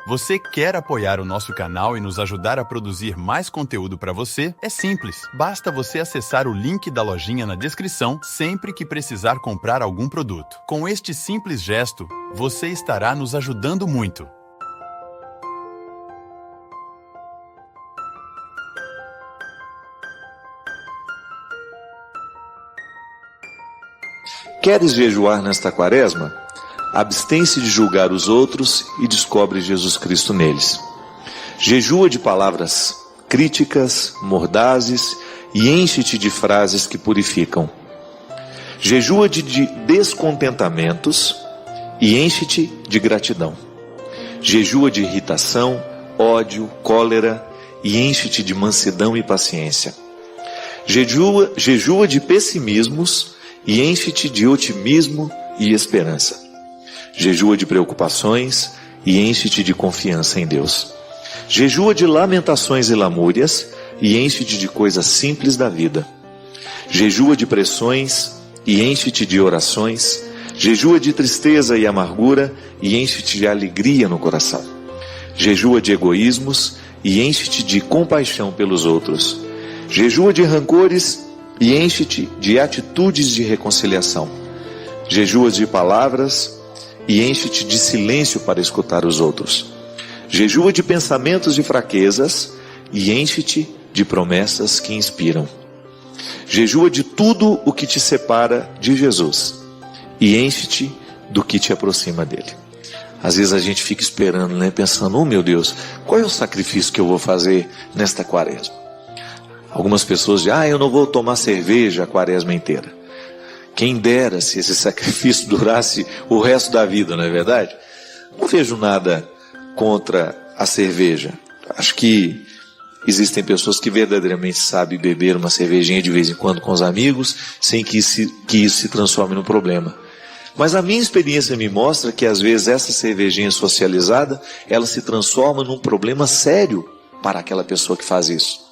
Você quer apoiar o nosso canal e nos ajudar a produzir mais conteúdo para você? É simples, basta você acessar o link da lojinha na descrição sempre que precisar comprar algum produto. Com este simples gesto, você estará nos ajudando muito. Queres jejuar nesta quaresma? Abstém-se de julgar os outros e descobre Jesus Cristo neles. Jejua de palavras críticas, mordazes e enche-te de frases que purificam. Jejua de descontentamentos e enche-te de gratidão. Jejua de irritação, ódio, cólera e enche-te de mansidão e paciência. Jejua de pessimismos e enche-te de otimismo e esperança. Jejua de preocupações e enche-te de confiança em Deus. Jejua de lamentações e lamúrias e enche-te de coisas simples da vida. Jejua de pressões e enche-te de orações. Jejua de tristeza e amargura e enche-te de alegria no coração. Jejua de egoísmos e enche-te de compaixão pelos outros. Jejua de rancores e enche-te de atitudes de reconciliação. Jejua de palavras e enche-te de silêncio para escutar os outros. Jejua de pensamentos de fraquezas e enche-te de promessas que inspiram. Jejua de tudo o que te separa de Jesus e enche-te do que te aproxima dele. Às vezes a gente fica esperando, pensando, oh meu Deus, qual é o sacrifício que eu vou fazer nesta quaresma? Algumas pessoas dizem, eu não vou tomar cerveja a quaresma inteira. Quem dera se esse sacrifício durasse o resto da vida, não é verdade? Não vejo nada contra a cerveja. Acho que existem pessoas que verdadeiramente sabem beber uma cervejinha de vez em quando com os amigos, sem que isso se transforme num problema. Mas a minha experiência me mostra que às vezes essa cervejinha socializada, ela se transforma num problema sério para aquela pessoa que faz isso.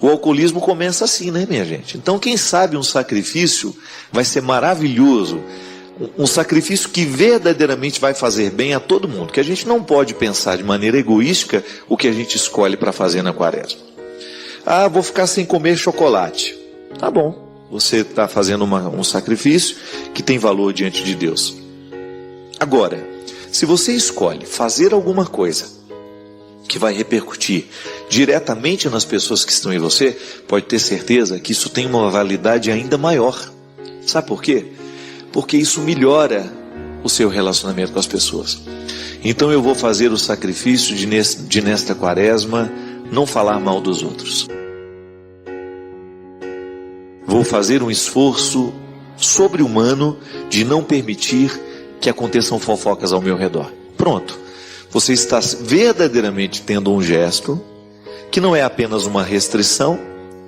O alcoolismo começa assim, minha gente? Então, quem sabe um sacrifício vai ser maravilhoso, um sacrifício que verdadeiramente vai fazer bem a todo mundo, que a gente não pode pensar de maneira egoística o que a gente escolhe para fazer na quaresma. Vou ficar sem comer chocolate. Tá bom, você está fazendo um sacrifício que tem valor diante de Deus. Agora, se você escolhe fazer alguma coisa que vai repercutir diretamente nas pessoas que estão em você, pode ter certeza que isso tem uma validade ainda maior. Sabe por quê? Porque isso melhora o seu relacionamento com as pessoas. Então eu vou fazer o sacrifício de nesta quaresma não falar mal dos outros. Vou fazer um esforço sobre-humano de não permitir que aconteçam fofocas ao meu redor. Pronto. Você está verdadeiramente tendo um gesto que não é apenas uma restrição,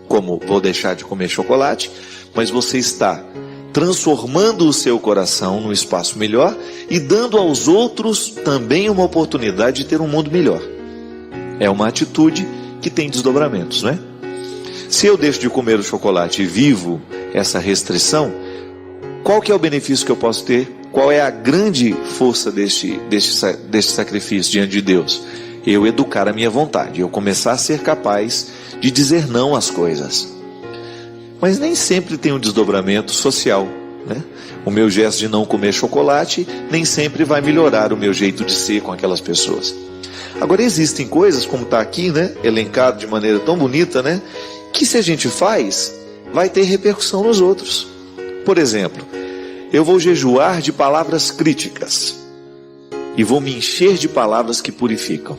como vou deixar de comer chocolate, mas você está transformando o seu coração num espaço melhor e dando aos outros também uma oportunidade de ter um mundo melhor. É uma atitude que tem desdobramentos, não é? Se eu deixo de comer o chocolate e vivo essa restrição, qual que é o benefício que eu posso ter? Qual é a grande força deste sacrifício diante de Deus? Eu educar a minha vontade, eu começar a ser capaz de dizer não às coisas. Mas nem sempre tem um desdobramento social, O meu gesto de não comer chocolate nem sempre vai melhorar o meu jeito de ser com aquelas pessoas. Agora existem coisas, como está aqui, elencado de maneira tão bonita, que se a gente faz, vai ter repercussão nos outros. Por exemplo, eu vou jejuar de palavras críticas e vou me encher de palavras que purificam.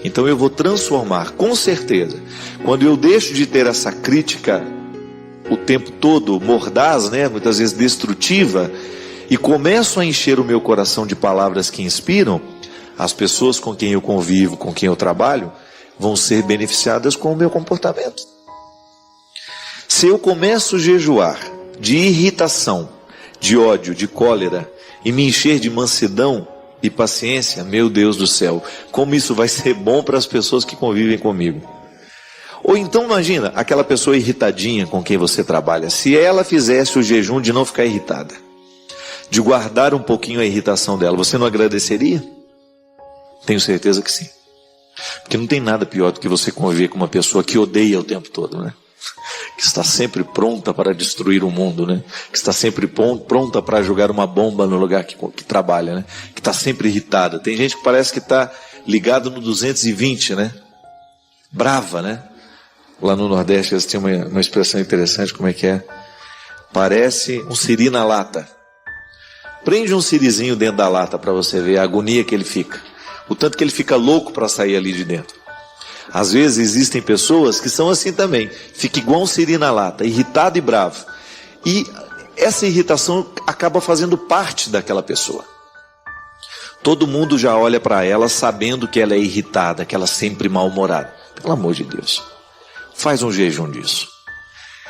Então eu vou transformar, com certeza, quando eu deixo de ter essa crítica o tempo todo mordaz, muitas vezes destrutiva, e começo a encher o meu coração de palavras que inspiram, as pessoas com quem eu convivo, com quem eu trabalho, vão ser beneficiadas com o meu comportamento. Se eu começo a jejuar de irritação, de ódio, de cólera, e me encher de mansidão e paciência, meu Deus do céu, como isso vai ser bom para as pessoas que convivem comigo. Ou então imagina, aquela pessoa irritadinha com quem você trabalha, se ela fizesse o jejum de não ficar irritada, de guardar um pouquinho a irritação dela, você não agradeceria? Tenho certeza que sim. Porque não tem nada pior do que você conviver com uma pessoa que odeia o tempo todo, né? Que está sempre pronta para destruir o mundo, né? Que está sempre pronta para jogar uma bomba no lugar que trabalha, né? Que está sempre irritada. Tem gente que parece que está ligado no 220, né? Brava, né? Lá no Nordeste eles têm uma expressão interessante, como é que é? Parece um siri na lata. Prende um sirizinho dentro da lata para você ver a agonia que ele fica. O tanto que ele fica louco para sair ali de dentro. Às vezes existem pessoas que são assim também. Fica igual um siri na lata, irritado e bravo. E essa irritação acaba fazendo parte daquela pessoa. Todo mundo já olha para ela sabendo que ela é irritada, que ela é sempre mal-humorada. Pelo amor de Deus. Faz um jejum disso.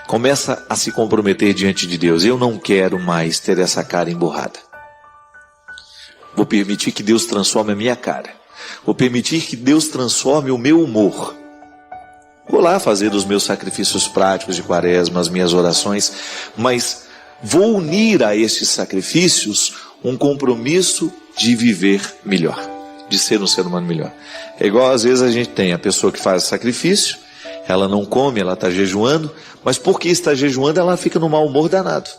Começa a se comprometer diante de Deus. Eu não quero mais ter essa cara emburrada. Vou permitir que Deus transforme a minha cara. Vou permitir que Deus transforme o meu humor. Vou lá fazer os meus sacrifícios práticos de quaresma, as minhas orações, mas vou unir a estes sacrifícios um compromisso de viver melhor, de ser um ser humano melhor. É igual às vezes a gente tem a pessoa que faz sacrifício, ela não come, ela está jejuando, mas porque está jejuando ela fica no mau humor danado.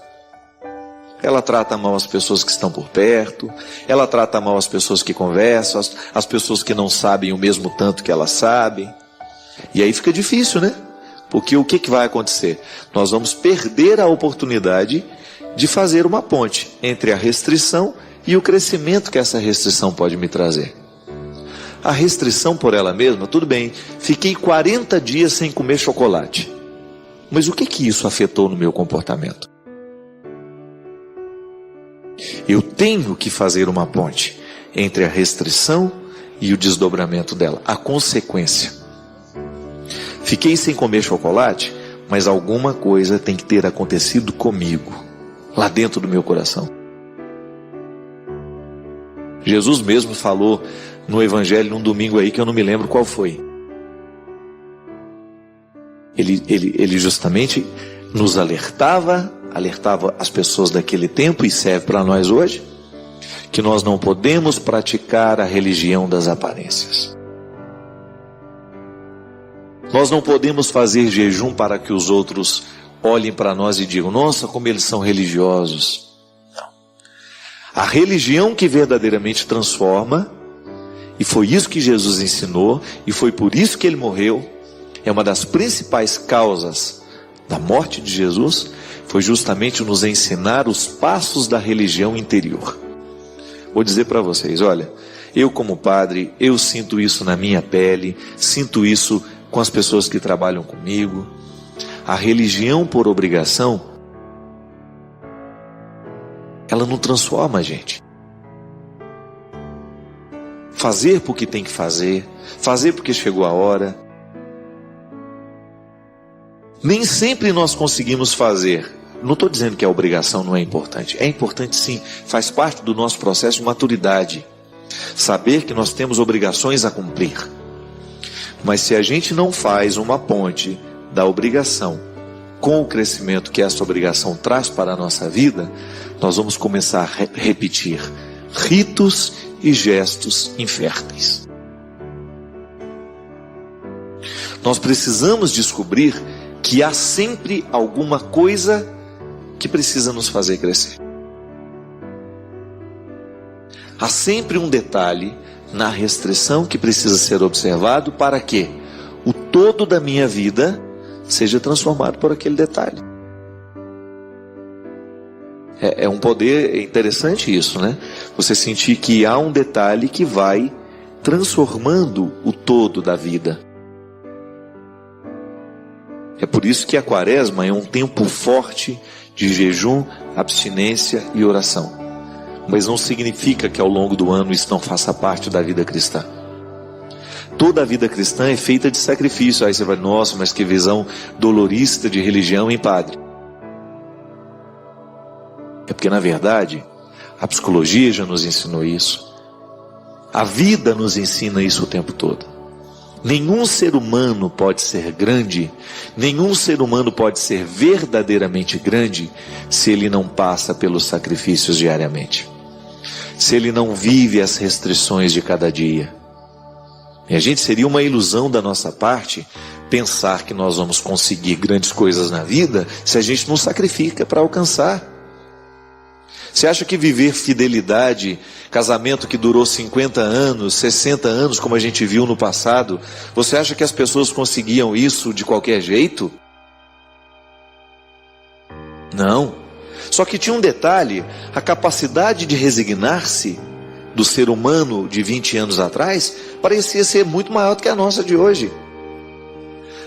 Ela trata mal as pessoas que estão por perto, ela trata mal as pessoas que conversam, as pessoas que não sabem o mesmo tanto que elas sabem. E aí fica difícil, né? Porque o que vai acontecer? Nós vamos perder a oportunidade de fazer uma ponte entre a restrição e o crescimento que essa restrição pode me trazer. A restrição por ela mesma, tudo bem, fiquei 40 dias sem comer chocolate. Mas o que isso afetou no meu comportamento? Eu tenho que fazer uma ponte entre a restrição e o desdobramento dela, a consequência. Fiquei sem comer chocolate, mas alguma coisa tem que ter acontecido comigo, lá dentro do meu coração. Jesus mesmo falou no Evangelho num domingo aí que eu não me lembro qual foi. Ele justamente nos alertava as pessoas daquele tempo, e serve para nós hoje, que nós não podemos praticar a religião das aparências. Nós não podemos fazer jejum para que os outros olhem para nós e digam, nossa, como eles são religiosos. Não. A religião que verdadeiramente transforma, e foi isso que Jesus ensinou, e foi por isso que ele morreu, é uma das principais causas da morte de Jesus, foi justamente nos ensinar os passos da religião interior. Vou dizer para vocês, olha, eu como padre, eu sinto isso na minha pele, sinto isso com as pessoas que trabalham comigo. A religião por obrigação, ela não transforma a gente. Fazer porque tem que fazer porque chegou a hora. Nem sempre nós conseguimos fazer. Não estou dizendo que a obrigação não é importante. É importante sim, faz parte do nosso processo de maturidade. Saber que nós temos obrigações a cumprir. Mas se a gente não faz uma ponte da obrigação com o crescimento que essa obrigação traz para a nossa vida, nós vamos começar a repetir ritos e gestos inférteis. Nós precisamos descobrir que há sempre alguma coisa que precisa nos fazer crescer. Há sempre um detalhe na restrição que precisa ser observado para que o todo da minha vida seja transformado por aquele detalhe. É um poder interessante isso, né? Você sentir que há um detalhe que vai transformando o todo da vida. É por isso que a quaresma é um tempo forte de jejum, abstinência e oração. Mas não significa que ao longo do ano isso não faça parte da vida cristã. Toda a vida cristã é feita de sacrifício. Aí você vai, nossa, mas que visão dolorista de religião, hein, padre? É porque na verdade a psicologia já nos ensinou isso. A vida nos ensina isso o tempo todo. Nenhum ser humano pode ser grande, nenhum ser humano pode ser verdadeiramente grande se ele não passa pelos sacrifícios diariamente, se ele não vive as restrições de cada dia. E a gente, seria uma ilusão da nossa parte pensar que nós vamos conseguir grandes coisas na vida se a gente não sacrifica para alcançar. Você acha que viver fidelidade, casamento que durou 50 anos, 60 anos, como a gente viu no passado, você acha que as pessoas conseguiam isso de qualquer jeito? Não. Só que tinha um detalhe: a capacidade de resignar-se do ser humano de 20 anos atrás parecia ser muito maior do que a nossa de hoje.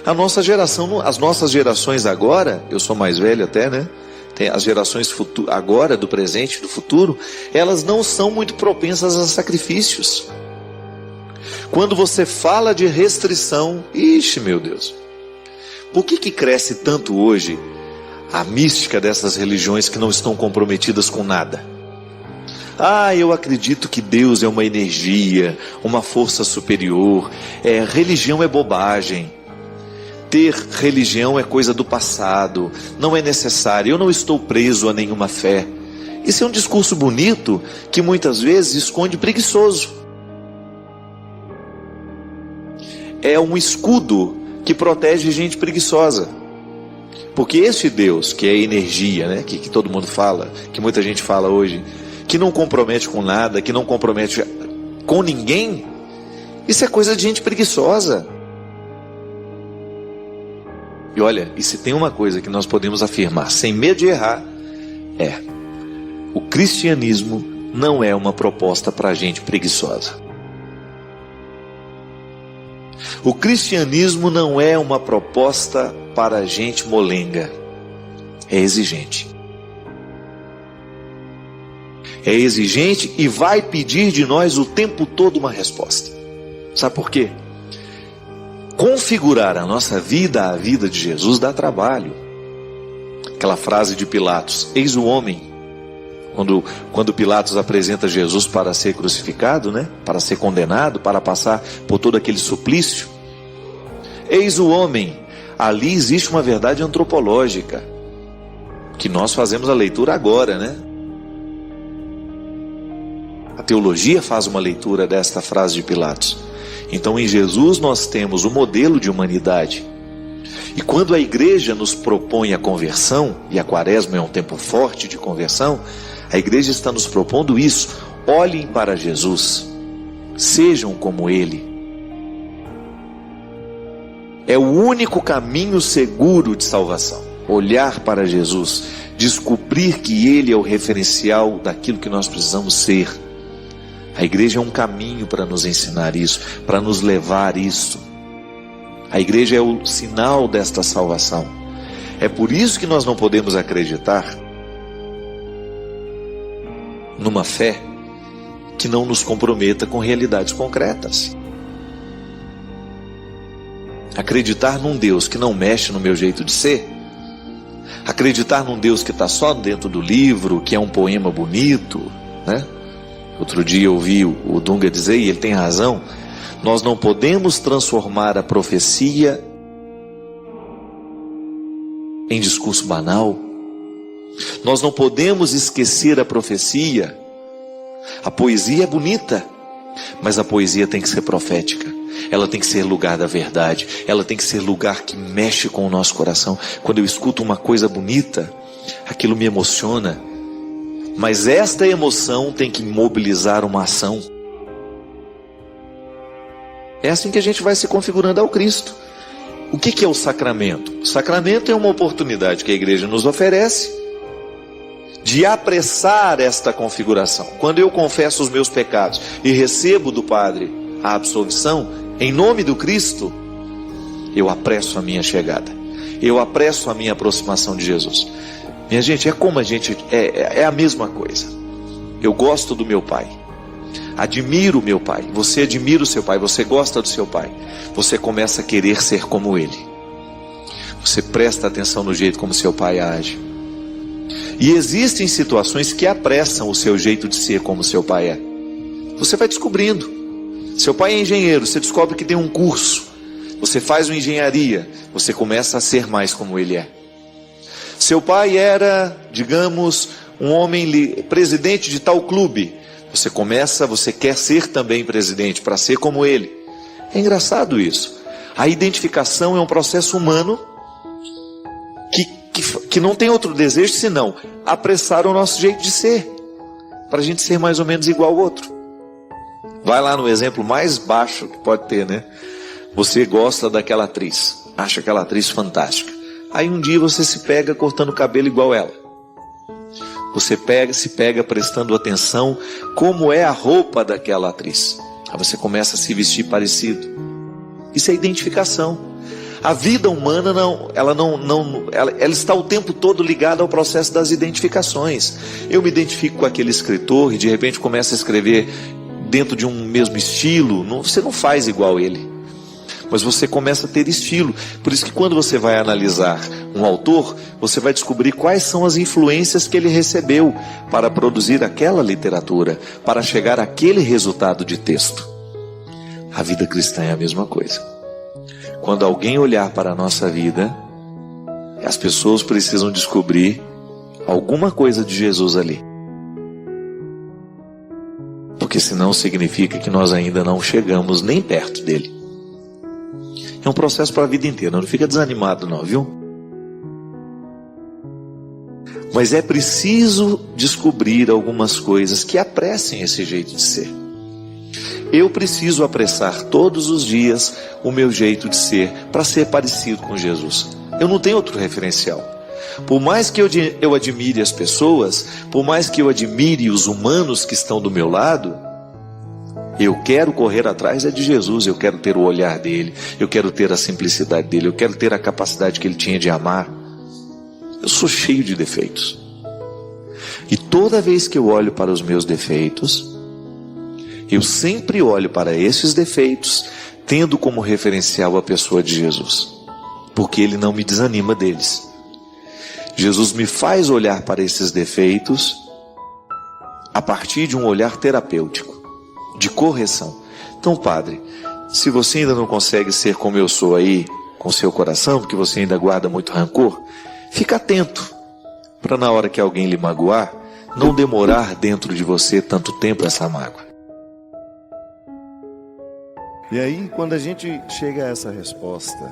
A nossa geração, as nossas gerações agora, eu sou mais velho até, né? Tem as gerações agora, do presente e do futuro, elas não são muito propensas a sacrifícios. Quando você fala de restrição, ixi, meu Deus, por que cresce tanto hoje a mística dessas religiões que não estão comprometidas com nada? Eu acredito que Deus é uma energia, uma força superior. Religião é bobagem. Ter religião é coisa do passado, não é necessário, eu não estou preso a nenhuma fé. Isso é um discurso bonito que muitas vezes esconde preguiçoso. É um escudo que protege gente preguiçosa. Porque este Deus, que é energia, né, que todo mundo fala, que muita gente fala hoje, que não compromete com nada, que não compromete com ninguém, isso é coisa de gente preguiçosa. E olha, e se tem uma coisa que nós podemos afirmar sem medo de errar, o cristianismo não é uma proposta para gente preguiçosa. O cristianismo não é uma proposta para gente molenga. É exigente. É exigente e vai pedir de nós o tempo todo uma resposta. Sabe por quê? Configurar a nossa vida à vida de Jesus dá trabalho. Aquela frase de Pilatos: eis o homem. Quando Pilatos apresenta Jesus para ser crucificado, né? Para ser condenado, para passar por todo aquele suplício. Eis o homem. Ali existe uma verdade antropológica, que nós fazemos a leitura agora, né? A teologia faz uma leitura desta frase de Pilatos. Então em Jesus nós temos o modelo de humanidade. E quando a igreja nos propõe a conversão, e a quaresma é um tempo forte de conversão, a igreja está nos propondo isso: olhem para Jesus, sejam como Ele. É o único caminho seguro de salvação. Olhar para Jesus, descobrir que Ele é o referencial daquilo que nós precisamos ser. A igreja é um caminho para nos ensinar isso, para nos levar isso. A igreja é o sinal desta salvação. É por isso que nós não podemos acreditar numa fé que não nos comprometa com realidades concretas. Acreditar num Deus que não mexe no meu jeito de ser, acreditar num Deus que está só dentro do livro, que é um poema bonito, né? Outro dia eu ouvi o Dunga dizer, e ele tem razão, nós não podemos transformar a profecia em discurso banal. Nós não podemos esquecer a profecia. A poesia é bonita, mas a poesia tem que ser profética. Ela tem que ser lugar da verdade. Ela tem que ser lugar que mexe com o nosso coração. Quando eu escuto uma coisa bonita, aquilo me emociona. Mas esta emoção tem que mobilizar uma ação. É assim que a gente vai se configurando ao Cristo. O que é o sacramento? O sacramento é uma oportunidade que a igreja nos oferece de apressar esta configuração. Quando eu confesso os meus pecados e recebo do Padre a absolvição, em nome do Cristo, eu apresso a minha chegada. Eu apresso a minha aproximação de Jesus. Minha gente, é a mesma coisa. Eu gosto do meu pai. Admiro o meu pai. Você admira o seu pai. Você gosta do seu pai. Você começa a querer ser como ele. Você presta atenção no jeito como seu pai age. E existem situações que apressam o seu jeito de ser como seu pai é. Você vai descobrindo. Seu pai é engenheiro, você descobre que tem um curso. Você faz uma engenharia, você começa a ser mais como ele é. Seu pai era, digamos, um homem presidente de tal clube. Você quer ser também presidente, para ser como ele. É engraçado isso. A identificação é um processo humano que não tem outro desejo senão apressar o nosso jeito de ser, para a gente ser mais ou menos igual ao outro. Vai lá no exemplo mais baixo que pode ter, né? Você gosta daquela atriz, acha aquela atriz fantástica. Aí um dia você se pega cortando o cabelo igual ela. Você se pega prestando atenção como é a roupa daquela atriz. Aí você começa a se vestir parecido. Isso é identificação. A vida humana ela está o tempo todo ligada ao processo das identificações. Eu me identifico com aquele escritor e de repente começo a escrever dentro de um mesmo estilo. Você não faz igual ele, mas você começa a ter estilo. Por isso que quando você vai analisar um autor, você vai descobrir quais são as influências que ele recebeu para produzir aquela literatura, para chegar àquele resultado de texto. A vida cristã é a mesma coisa. Quando alguém olhar para a nossa vida, as pessoas precisam descobrir alguma coisa de Jesus ali. Porque senão significa que nós ainda não chegamos nem perto dele. É um processo para a vida inteira, não fica desanimado não, viu? Mas é preciso descobrir algumas coisas que apressem esse jeito de ser. Eu preciso apressar todos os dias o meu jeito de ser, para ser parecido com Jesus. Eu não tenho outro referencial. Por mais que eu admire as pessoas, por mais que eu admire os humanos que estão do meu lado, eu quero correr atrás de Jesus, eu quero ter o olhar dele, eu quero ter a simplicidade dele, eu quero ter a capacidade que ele tinha de amar. Eu sou cheio de defeitos. E toda vez que eu olho para os meus defeitos, eu sempre olho para esses defeitos, tendo como referencial a pessoa de Jesus, porque ele não me desanima deles. Jesus me faz olhar para esses defeitos a partir de um olhar terapêutico, de correção. Então, padre, se você ainda não consegue ser como eu sou aí, com seu coração, porque você ainda guarda muito rancor, fica atento, para na hora que alguém lhe magoar, não demorar dentro de você tanto tempo essa mágoa. E aí, quando a gente chega a essa resposta,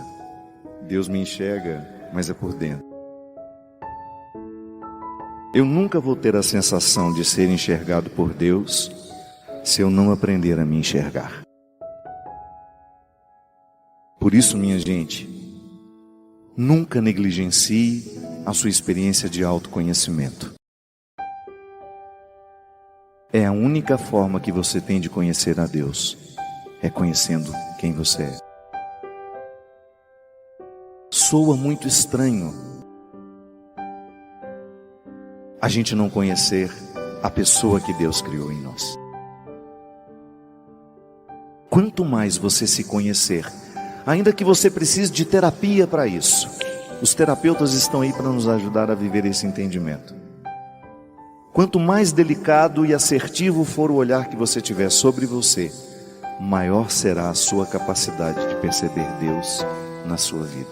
Deus me enxerga, mas é por dentro. Eu nunca vou ter a sensação de ser enxergado por Deus se eu não aprender a me enxergar. Por isso, minha gente, nunca negligencie a sua experiência de autoconhecimento. É a única forma que você tem de conhecer a Deus. É conhecendo quem você é. Soa muito estranho a gente não conhecer a pessoa que Deus criou em nós. Quanto mais você se conhecer, ainda que você precise de terapia para isso, os terapeutas estão aí para nos ajudar a viver esse entendimento. Quanto mais delicado e assertivo for o olhar que você tiver sobre você, maior será a sua capacidade de perceber Deus na sua vida.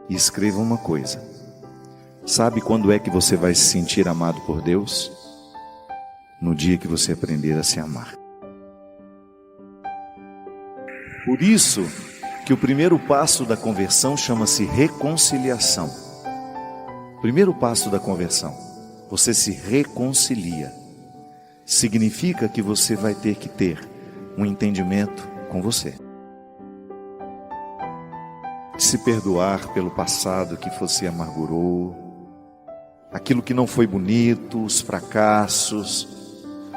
E escreva uma coisa: sabe quando é que você vai se sentir amado por Deus? No dia que você aprender a se amar. Por isso que o primeiro passo da conversão chama-se reconciliação. Primeiro passo da conversão, você se reconcilia. Significa que você vai ter que ter um entendimento com você. Se perdoar pelo passado que você amargurou, aquilo que não foi bonito, os fracassos.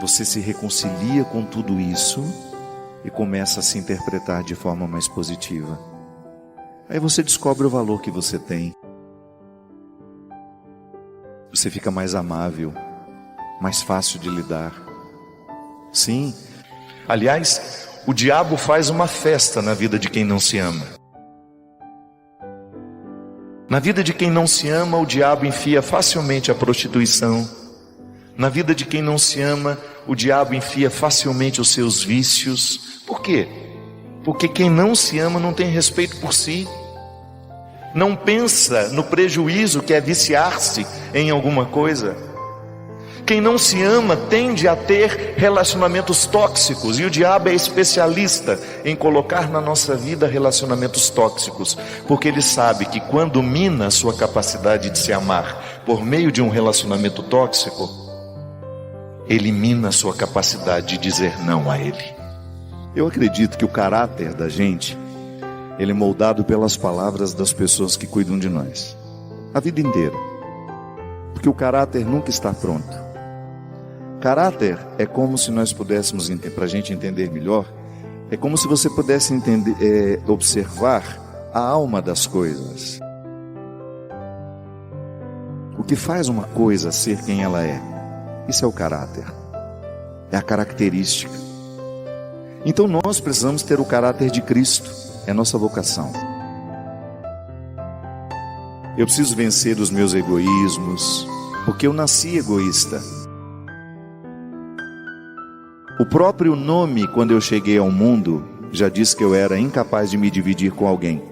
Você se reconcilia com tudo isso e começa a se interpretar de forma mais positiva. Aí você descobre o valor que você tem. Você fica mais amável, mais fácil de lidar. Sim, aliás, o diabo faz uma festa na vida de quem não se ama. Na vida de quem não se ama, o diabo enfia facilmente a prostituição. Na vida de quem não se ama, o diabo enfia facilmente os seus vícios. Por quê? Porque quem não se ama não tem respeito por si. Não pensa no prejuízo que é viciar-se em alguma coisa. Quem não se ama tende a ter relacionamentos tóxicos, e o diabo é especialista em colocar na nossa vida relacionamentos tóxicos, porque ele sabe que quando mina a sua capacidade de se amar por meio de um relacionamento tóxico, ele mina a sua capacidade de dizer não a ele. Eu acredito que o caráter da gente, ele é moldado pelas palavras das pessoas que cuidam de nós, a vida inteira, porque o caráter nunca está pronto. Caráter é como se nós pudéssemos, para a gente entender melhor, é como se você pudesse observar a alma das coisas. O que faz uma coisa ser quem ela é, isso é o caráter, é a característica. Então nós precisamos ter o caráter de Cristo, é a nossa vocação. Eu preciso vencer os meus egoísmos, porque eu nasci egoísta. O próprio nome, quando eu cheguei ao mundo, já disse que eu era incapaz de me dividir com alguém.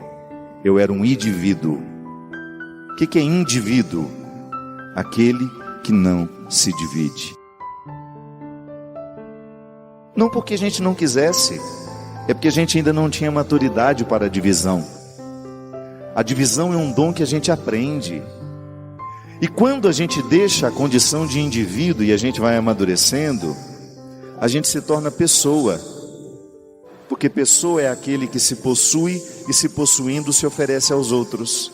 Eu era um indivíduo. O que é indivíduo? Aquele que não se divide. Não porque a gente não quisesse, é porque a gente ainda não tinha maturidade para a divisão. A divisão é um dom que a gente aprende. E quando a gente deixa a condição de indivíduo e a gente vai amadurecendo, a gente se torna pessoa, porque pessoa é aquele que se possui e se possuindo se oferece aos outros,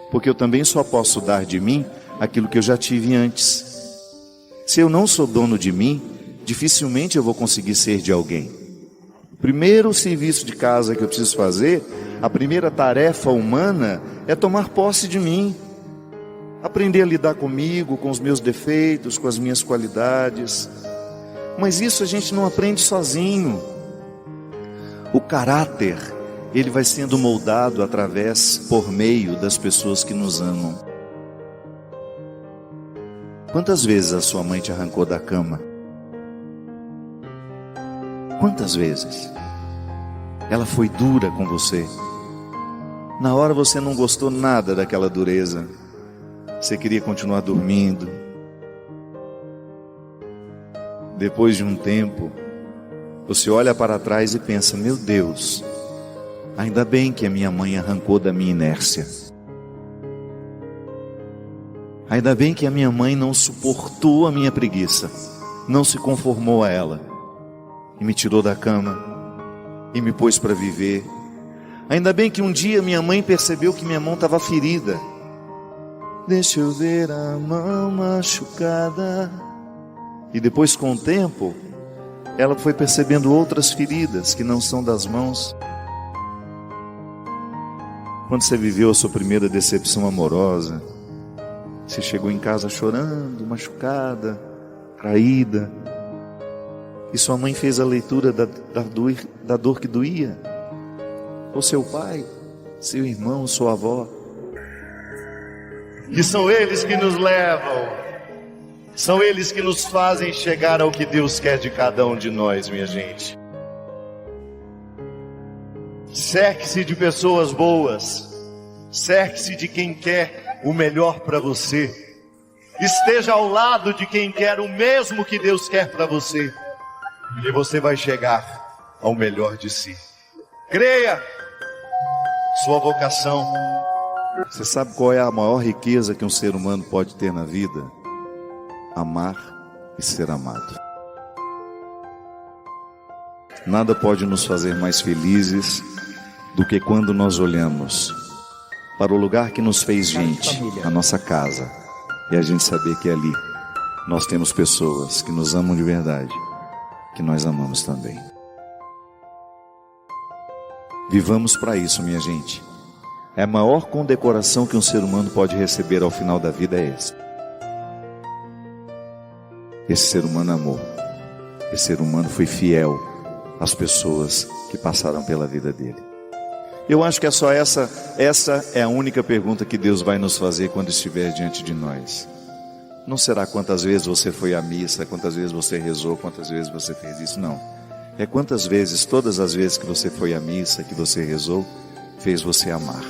porque eu também só posso dar de mim aquilo que eu já tive antes. Se eu não sou dono de mim, dificilmente eu vou conseguir ser de alguém. O primeiro serviço de casa que eu preciso fazer, a primeira tarefa humana é tomar posse de mim, aprender a lidar comigo, com os meus defeitos, com as minhas qualidades. Mas isso a gente não aprende sozinho. O caráter, ele vai sendo moldado por meio das pessoas que nos amam. Quantas vezes a sua mãe te arrancou da cama? Quantas vezes? Ela foi dura com você. Na hora você não gostou nada daquela dureza. Você queria continuar dormindo. Depois de um tempo, você olha para trás e pensa: meu Deus, ainda bem que a minha mãe arrancou da minha inércia. Ainda bem que a minha mãe não suportou a minha preguiça, não se conformou a ela, e me tirou da cama, e me pôs para viver. Ainda bem que um dia minha mãe percebeu que minha mão estava ferida. Deixa eu ver a mão machucada. E depois, com o tempo, ela foi percebendo outras feridas que não são das mãos. Quando você viveu a sua primeira decepção amorosa, você chegou em casa chorando, machucada, traída, e sua mãe fez a leitura da dor que doía. Ou seu pai, seu irmão, sua avó. E são eles que nos levam, são eles que nos fazem chegar ao que Deus quer de cada um de nós, minha gente. Cerque-se de pessoas boas, cerque-se de quem quer o melhor para você, esteja ao lado de quem quer o mesmo que Deus quer para você, e você vai chegar ao melhor de si. Creia, sua vocação. Você sabe qual é a maior riqueza que um ser humano pode ter na vida? Amar e ser amado. Nada pode nos fazer mais felizes do que quando nós olhamos para o lugar que nos fez gente, a nossa casa, e a gente saber que ali nós temos pessoas que nos amam de verdade, que nós amamos também. Vivamos para isso, minha gente. A maior condecoração que um ser humano pode receber ao final da vida é essa. Esse ser humano amou. Esse ser humano foi fiel às pessoas que passaram pela vida dele. Eu acho que é só essa é a única pergunta que Deus vai nos fazer quando estiver diante de nós. Não será quantas vezes você foi à missa, quantas vezes você rezou, quantas vezes você fez isso, não. É quantas vezes, todas as vezes que você foi à missa, que você rezou, fez você amar.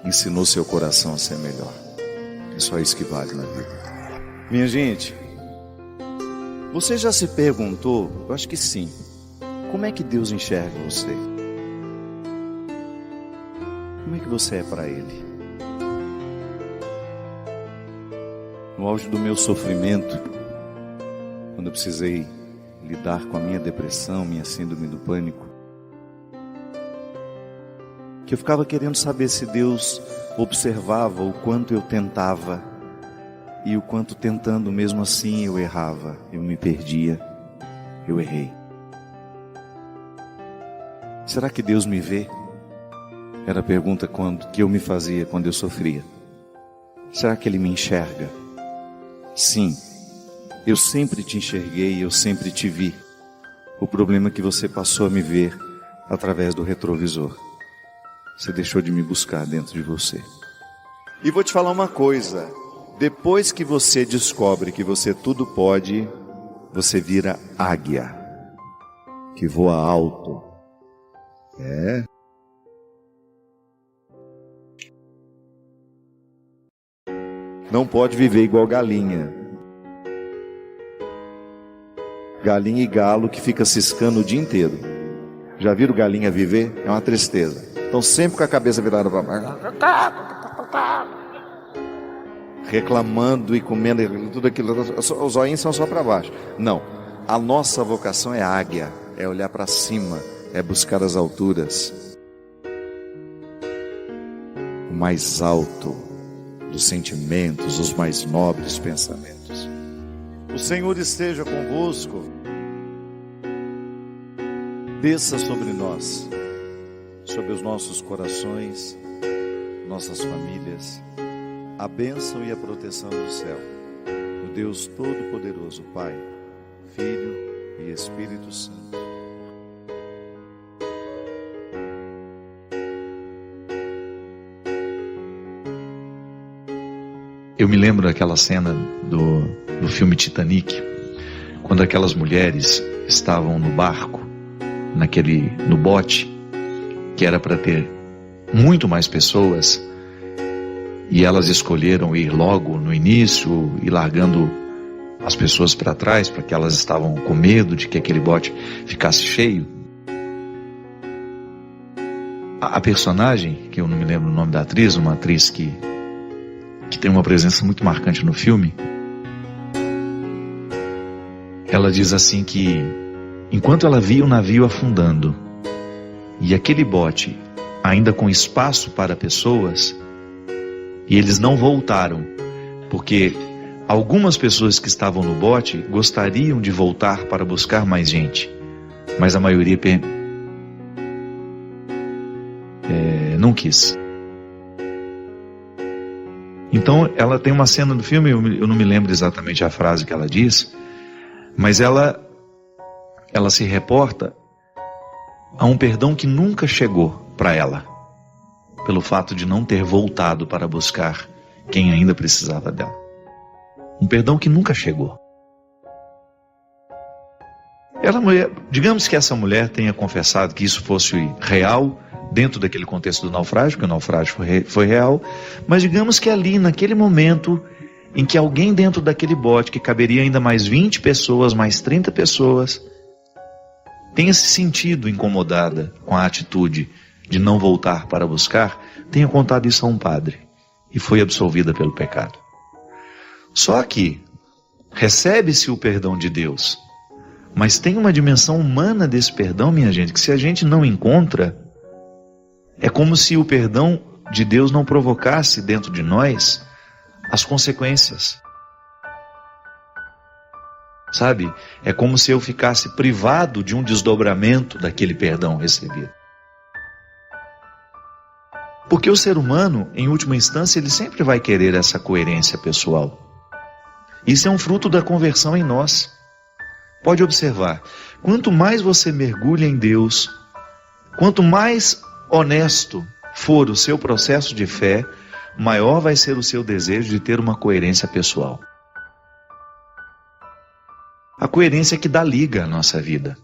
Ensinou seu coração a ser melhor. É só isso que vale na vida. Minha gente, Você já se perguntou, eu acho que sim, como é que Deus enxerga você? Como é que você é para Ele? No auge do meu sofrimento, quando eu precisei lidar com a minha depressão, minha síndrome do pânico, que eu ficava querendo saber se Deus observava o quanto eu tentava e o quanto tentando mesmo assim eu errava, eu me perdia, eu errei. Será que Deus me vê? Era a pergunta que eu me fazia quando eu sofria. Será que Ele me enxerga? Sim, eu sempre te enxerguei, eu sempre te vi. O problema é que você passou a me ver através do retrovisor. Você deixou de me buscar dentro de você. E vou te falar uma coisa. Depois que você descobre que você tudo pode, você vira águia, que voa alto. Não pode viver igual galinha. Galinha e galo que fica ciscando o dia inteiro. Já viram galinha viver? É uma tristeza. Estão sempre com a cabeça virada para baixo, reclamando e comendo tudo aquilo. Os olhinhos são só para baixo. Não, a nossa vocação é águia, é olhar para cima, é buscar as alturas. O mais alto dos sentimentos, os mais nobres pensamentos. O Senhor esteja convosco. Desça sobre nós, sobre os nossos corações, nossas famílias, a bênção e a proteção do céu, do Deus Todo-Poderoso, Pai, Filho e Espírito Santo. Eu me lembro daquela cena do filme Titanic, quando aquelas mulheres estavam no barco, no bote, que era para ter muito mais pessoas, e elas escolheram ir logo no início e largando as pessoas para trás, porque elas estavam com medo de que aquele bote ficasse cheio. A personagem, que eu não me lembro o nome da atriz, uma atriz que tem uma presença muito marcante no filme, ela diz assim que enquanto ela via o navio afundando e aquele bote ainda com espaço para pessoas, e eles não voltaram, porque algumas pessoas que estavam no bote gostariam de voltar para buscar mais gente, mas a maioria não quis. Então ela tem uma cena do filme, eu não me lembro exatamente a frase que ela diz, mas ela se reporta a um perdão que nunca chegou para ela, pelo fato de não ter voltado para buscar quem ainda precisava dela. Um perdão que nunca chegou. Digamos que essa mulher tenha confessado que isso fosse real dentro daquele contexto do naufrágio, que o naufrágio foi real, mas digamos que ali, naquele momento em que alguém dentro daquele bote, que caberia ainda mais 20 pessoas, mais 30 pessoas, tenha se sentido incomodada com a atitude de não voltar para buscar, tenha contado isso a um padre e foi absolvida pelo pecado. Só que recebe-se o perdão de Deus, mas tem uma dimensão humana desse perdão, minha gente, que se a gente não encontra, é como se o perdão de Deus não provocasse dentro de nós as consequências. Sabe? É como se eu ficasse privado de um desdobramento daquele perdão recebido. Porque o ser humano, em última instância, ele sempre vai querer essa coerência pessoal. Isso é um fruto da conversão em nós. Pode observar, quanto mais você mergulha em Deus, quanto mais honesto for o seu processo de fé, maior vai ser o seu desejo de ter uma coerência pessoal. A coerência que dá liga à nossa vida.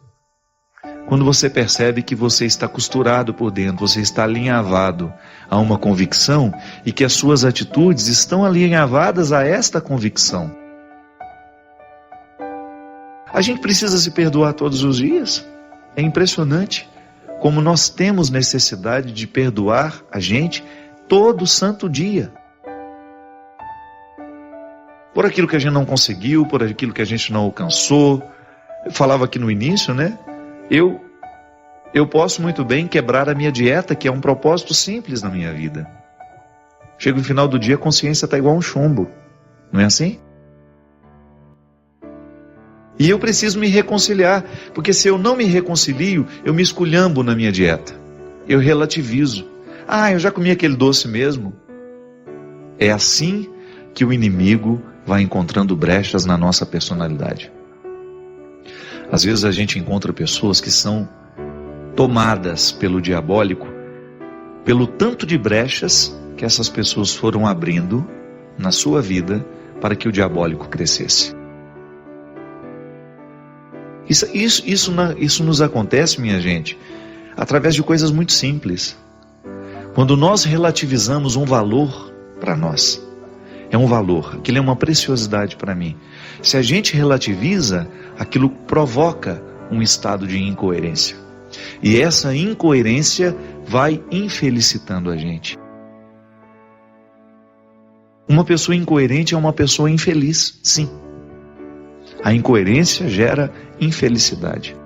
Quando você percebe que você está costurado por dentro, você está alinhavado a uma convicção e que as suas atitudes estão alinhavadas a esta convicção. A gente precisa se perdoar todos os dias. É impressionante como nós temos necessidade de perdoar a gente todo santo dia. Por aquilo que a gente não conseguiu, por aquilo que a gente não alcançou. Eu falava aqui no início, né? Eu posso muito bem quebrar a minha dieta, que é um propósito simples na minha vida. Chega no final do dia, a consciência está igual um chumbo. Não é assim? E eu preciso me reconciliar, porque se eu não me reconcilio, eu me esculhambo na minha dieta. Eu relativizo. Eu já comi aquele doce mesmo. É assim que o inimigo vai encontrando brechas na nossa personalidade. Às vezes a gente encontra pessoas que são tomadas pelo diabólico, pelo tanto de brechas que essas pessoas foram abrindo na sua vida para que o diabólico crescesse. Isso nos acontece, minha gente, através de coisas muito simples. Quando nós relativizamos um valor para nós, é um valor, aquilo é uma preciosidade para mim. Se a gente relativiza, aquilo provoca um estado de incoerência. E essa incoerência vai infelicitando a gente. Uma pessoa incoerente é uma pessoa infeliz, sim. A incoerência gera infelicidade.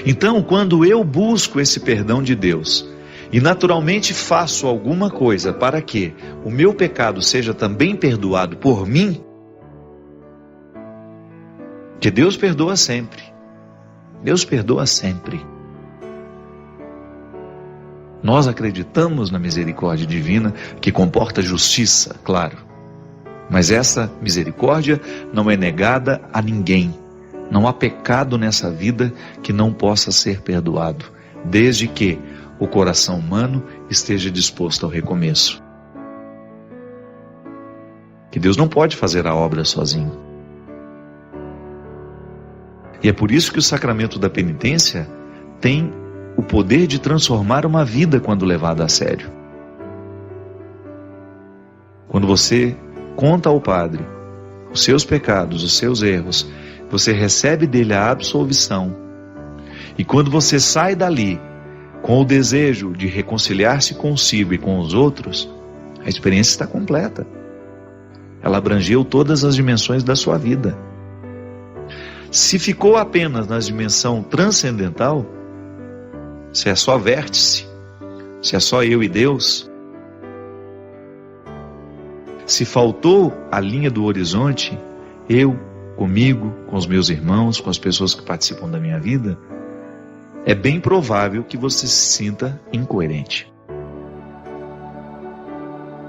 Então, quando eu busco esse perdão de Deus e naturalmente faço alguma coisa para que o meu pecado seja também perdoado por mim, que Deus perdoa sempre. Deus perdoa sempre. Nós acreditamos na misericórdia divina que comporta justiça, claro. Mas essa misericórdia não é negada a ninguém. Não há pecado nessa vida que não possa ser perdoado, desde que o coração humano esteja disposto ao recomeço. Que Deus não pode fazer a obra sozinho. E é por isso que o sacramento da penitência tem o poder de transformar uma vida quando levada a sério. Quando você conta ao Padre os seus pecados, os seus erros, você recebe dele a absolvição. E quando você sai dali com o desejo de reconciliar-se consigo e com os outros, a experiência está completa. Ela abrangeu todas as dimensões da sua vida. Se ficou apenas na dimensão transcendental, se é só vértice, se é só eu e Deus, se faltou a linha do horizonte, eu, comigo, com os meus irmãos, com as pessoas que participam da minha vida, é bem provável que você se sinta incoerente.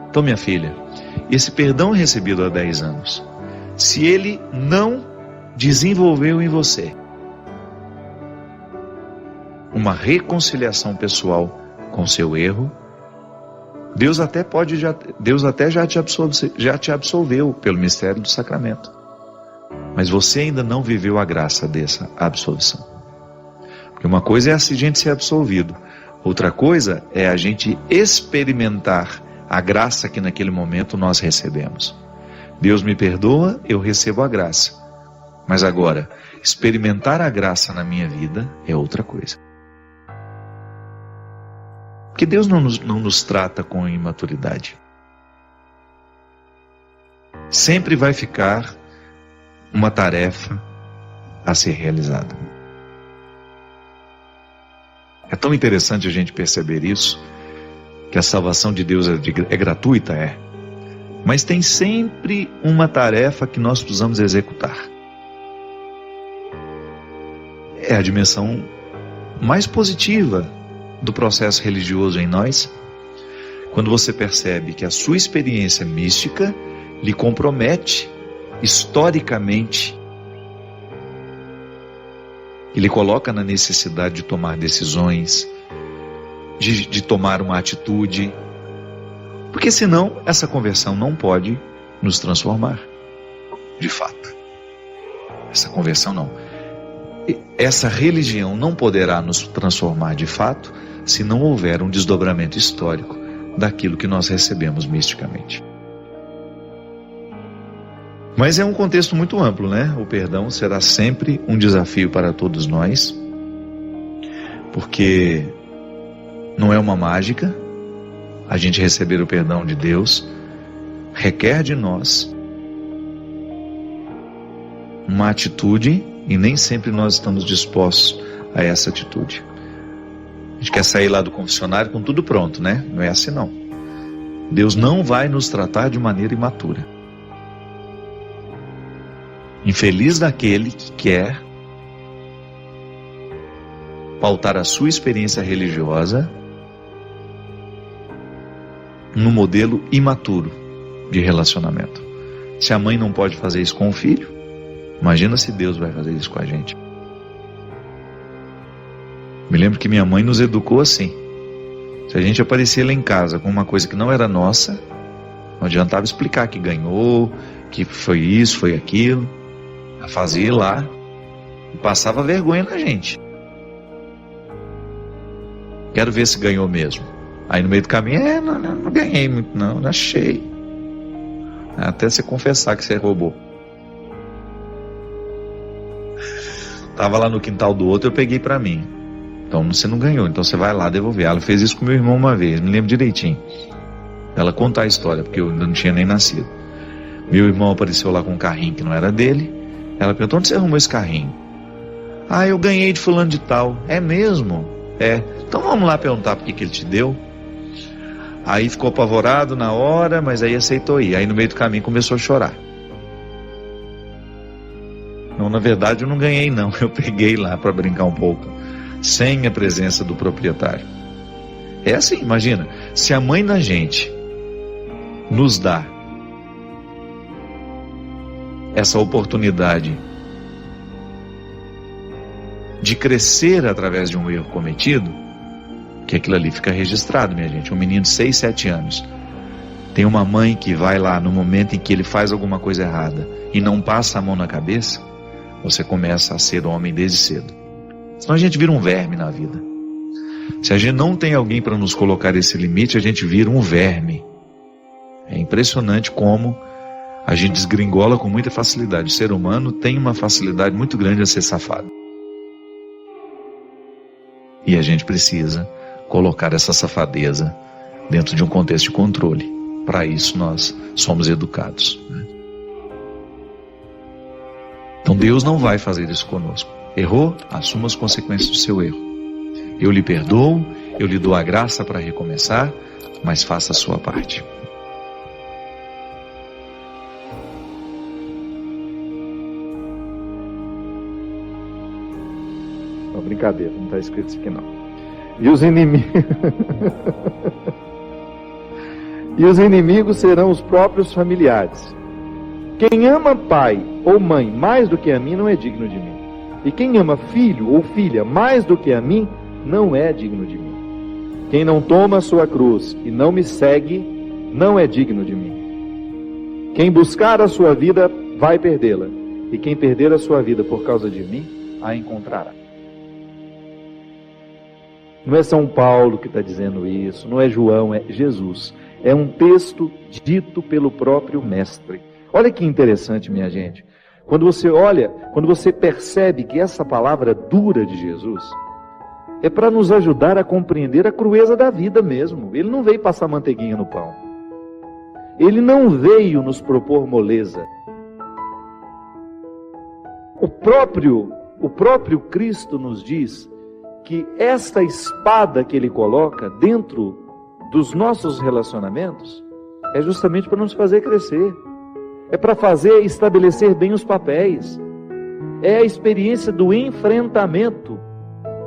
Então, minha filha, esse perdão recebido há 10 anos, se ele não desenvolveu em você uma reconciliação pessoal com seu erro, Deus até já te absolveu pelo mistério do sacramento. Mas você ainda não viveu a graça dessa absolvição. Porque uma coisa é a gente ser absolvido, outra coisa é a gente experimentar a graça que naquele momento nós recebemos. Deus me perdoa, eu recebo a graça. Mas agora, experimentar a graça na minha vida é outra coisa. Porque Deus não nos trata com imaturidade. Sempre vai ficar uma tarefa a ser realizada. É tão interessante a gente perceber isso, que a salvação de Deus é gratuita, mas tem sempre uma tarefa que nós precisamos executar. É a dimensão mais positiva do processo religioso em nós, quando você percebe que a sua experiência mística lhe compromete historicamente e lhe coloca na necessidade de tomar decisões, de tomar uma atitude, porque senão essa conversão não pode nos transformar, de fato. Essa conversão não. Essa religião não poderá nos transformar de fato se não houver um desdobramento histórico daquilo que nós recebemos misticamente. Mas é um contexto muito amplo, né? O perdão será sempre um desafio para todos nós, porque não é uma mágica. A gente receber o perdão de Deus requer de nós uma atitude, e nem sempre nós estamos dispostos a essa atitude. A gente quer sair lá do confessionário com tudo pronto, né? Não é assim não. Deus não vai nos tratar de maneira imatura. Infeliz daquele que quer pautar a sua experiência religiosa no modelo imaturo de relacionamento. Se a mãe não pode fazer isso com o filho, imagina se Deus vai fazer isso com a gente. Me lembro que minha mãe nos educou assim. Se a gente aparecia lá em casa com uma coisa que não era nossa, não adiantava explicar que ganhou, que foi isso, foi aquilo. Ela fazia lá e passava vergonha na gente. Quero ver se ganhou mesmo. Aí no meio do caminho, não ganhei muito não achei. Até você confessar que você roubou. Tava lá no quintal do outro, eu peguei pra mim. Então você não ganhou, então você vai lá devolver. Ela fez isso com meu irmão uma vez, me lembro direitinho. Ela contar a história, porque eu ainda não tinha nem nascido. Meu irmão apareceu lá com um carrinho que não era dele. Ela perguntou: onde você arrumou esse carrinho? Ah, eu ganhei de fulano de tal. É mesmo? É. Então vamos lá perguntar por que ele te deu. Aí ficou apavorado na hora, mas aí aceitou ir. Aí no meio do caminho começou a chorar. Não, na verdade eu não ganhei não. Eu peguei lá para brincar um pouco, sem a presença do proprietário. É assim, imagina. Se a mãe da gente nos dá essa oportunidade de crescer através de um erro cometido, que aquilo ali fica registrado, minha gente. Um menino de 6, 7 anos tem uma mãe que vai lá no momento em que ele faz alguma coisa errada e não passa a mão na cabeça, você começa a ser homem desde cedo. Senão a gente vira um verme na vida. Se a gente não tem alguém para nos colocar esse limite, a gente vira um verme. É impressionante como a gente desgringola com muita facilidade. O ser humano tem uma facilidade muito grande a ser safado. E a gente precisa colocar essa safadeza dentro de um contexto de controle. Para isso nós somos educados, né? Então Deus não vai fazer isso conosco. Errou? Assuma as consequências do seu erro. Eu lhe perdoo, eu lhe dou a graça para recomeçar, mas faça a sua parte. Não, brincadeira, não está escrito isso aqui não. E os inimigos e os inimigos serão os próprios familiares. Quem ama pai ou mãe mais do que a mim não é digno de mim. E quem ama filho ou filha mais do que a mim não é digno de mim. Quem não toma a sua cruz e não me segue não é digno de mim. Quem buscar a sua vida vai perdê-la. E quem perder a sua vida por causa de mim a encontrará. Não é São Paulo que está dizendo isso, não é João, é Jesus. É um texto dito pelo próprio Mestre. Olha que interessante, minha gente. Quando você olha, quando você percebe que essa palavra dura de Jesus é para nos ajudar a compreender a crueza da vida mesmo. Ele não veio passar manteiguinha no pão. Ele não veio nos propor moleza. O próprio Cristo nos diz que esta espada que ele coloca dentro dos nossos relacionamentos é justamente para nos fazer crescer. É para estabelecer bem os papéis. É a experiência do enfrentamento.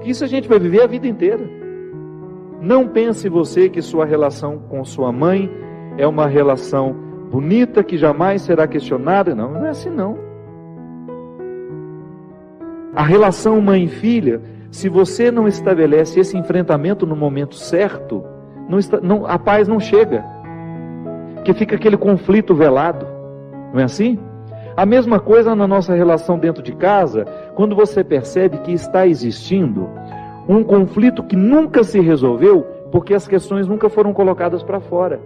Isso a gente vai viver a vida inteira. Não pense você que sua relação com sua mãe é uma relação bonita, que jamais será questionada. Não, não é assim não. A relação mãe e filha, se você não estabelece esse enfrentamento no momento certo, a paz não chega. Que fica aquele conflito velado. Não é assim? A mesma coisa na nossa relação dentro de casa, quando você percebe que está existindo um conflito que nunca se resolveu, porque as questões nunca foram colocadas para fora.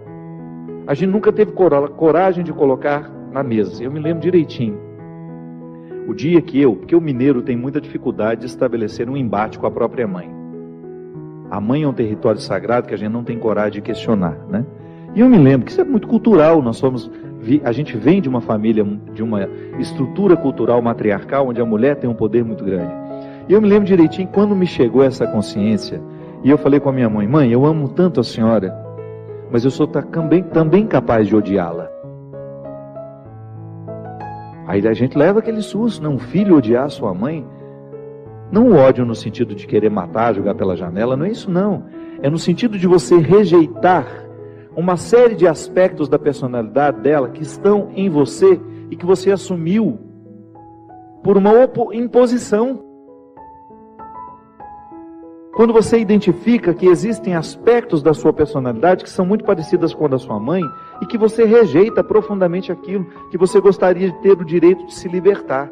A gente nunca teve coragem de colocar na mesa. Eu me lembro direitinho. O dia que porque o mineiro tem muita dificuldade de estabelecer um embate com a própria mãe. A mãe é um território sagrado que a gente não tem coragem de questionar, né? E eu me lembro que isso é muito cultural. A gente vem de uma família, de uma estrutura cultural matriarcal, onde a mulher tem um poder muito grande. E eu me lembro direitinho quando me chegou essa consciência, e eu falei com a minha mãe: mãe, eu amo tanto a senhora, mas eu sou também capaz de odiá-la. Aí a gente leva aquele susto, não? Um filho odiar sua mãe. Não o ódio no sentido de querer matar, jogar pela janela, não é isso não. É no sentido de você rejeitar uma série de aspectos da personalidade dela que estão em você e que você assumiu por uma imposição. Quando você identifica que existem aspectos da sua personalidade que são muito parecidas com a da sua mãe e que você rejeita profundamente aquilo, que você gostaria de ter o direito de se libertar.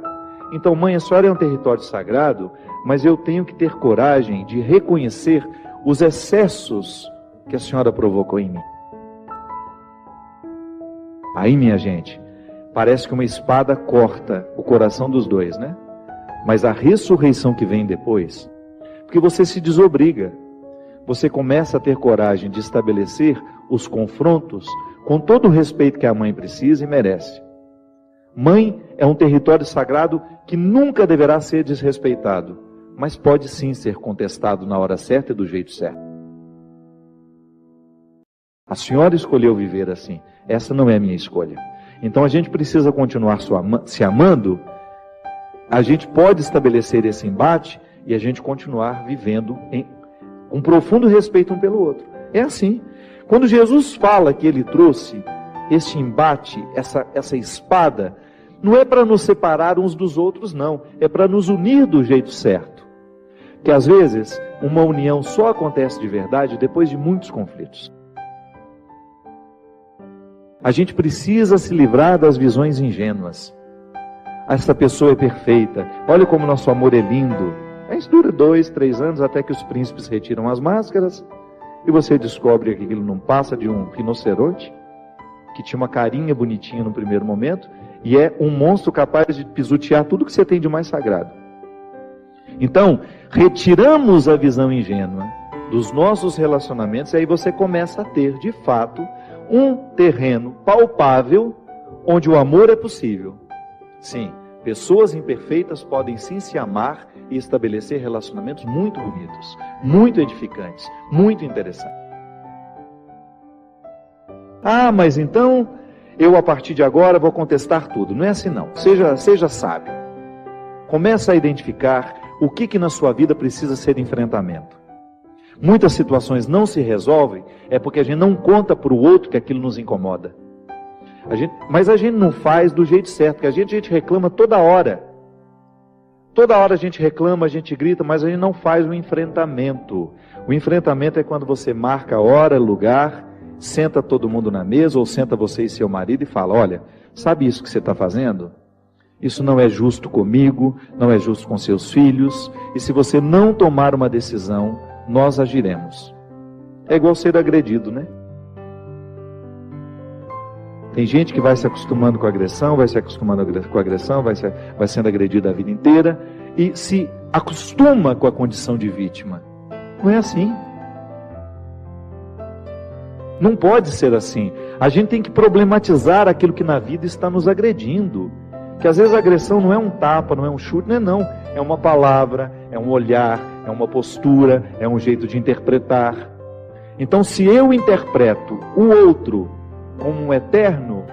Então, mãe, a senhora é um território sagrado, mas eu tenho que ter coragem de reconhecer os excessos que a senhora provocou em mim. Aí, minha gente, parece que uma espada corta o coração dos dois, né? Mas a ressurreição que vem depois, porque você se desobriga, você começa a ter coragem de estabelecer os confrontos com todo o respeito que a mãe precisa e merece. Mãe é um território sagrado que nunca deverá ser desrespeitado, mas pode sim ser contestado na hora certa e do jeito certo. A senhora escolheu viver assim, essa não é a minha escolha. Então a gente precisa continuar se amando, a gente pode estabelecer esse embate e a gente continuar vivendo com profundo respeito um pelo outro. É assim. Quando Jesus fala que ele trouxe esse embate, essa espada, não é para nos separar uns dos outros, não. É para nos unir do jeito certo. Que às vezes uma união só acontece de verdade depois de muitos conflitos. A gente precisa se livrar das visões ingênuas. Essa pessoa é perfeita. Olha como nosso amor é lindo. Isso dura 2, 3 anos até que os príncipes retiram as máscaras e você descobre que aquilo não passa de um rinoceronte que tinha uma carinha bonitinha no primeiro momento e é um monstro capaz de pisotear tudo que você tem de mais sagrado. Então, retiramos a visão ingênua dos nossos relacionamentos e aí você começa a ter, de fato, um terreno palpável onde o amor é possível. Sim, pessoas imperfeitas podem sim se amar e estabelecer relacionamentos muito bonitos, muito edificantes, muito interessantes. Ah, mas então eu a partir de agora vou contestar tudo. Não é assim não. Seja sábio. Começa a identificar o que na sua vida precisa ser enfrentamento. Muitas situações não se resolvem é porque a gente não conta para o outro que aquilo nos incomoda. Mas a gente não faz do jeito certo, porque a gente reclama toda hora. Toda hora a gente reclama, a gente grita, mas a gente não faz o enfrentamento. O enfrentamento é quando você marca a hora, lugar, senta todo mundo na mesa, ou senta você e seu marido e fala: olha, sabe isso que você está fazendo? Isso não é justo comigo, não é justo com seus filhos, e se você não tomar uma decisão, nós agiremos. É igual ser agredido, né? Tem gente que vai se acostumando com a agressão, vai se acostumando com a agressão, vai sendo agredida a vida inteira e se acostuma com a condição de vítima. Não é assim. Não pode ser assim. A gente tem que problematizar aquilo que na vida está nos agredindo. Que às vezes a agressão não é um tapa, não é um chute, não. É uma palavra, é um olhar, é uma postura, é um jeito de interpretar. Então, se eu interpreto o outro como um eterno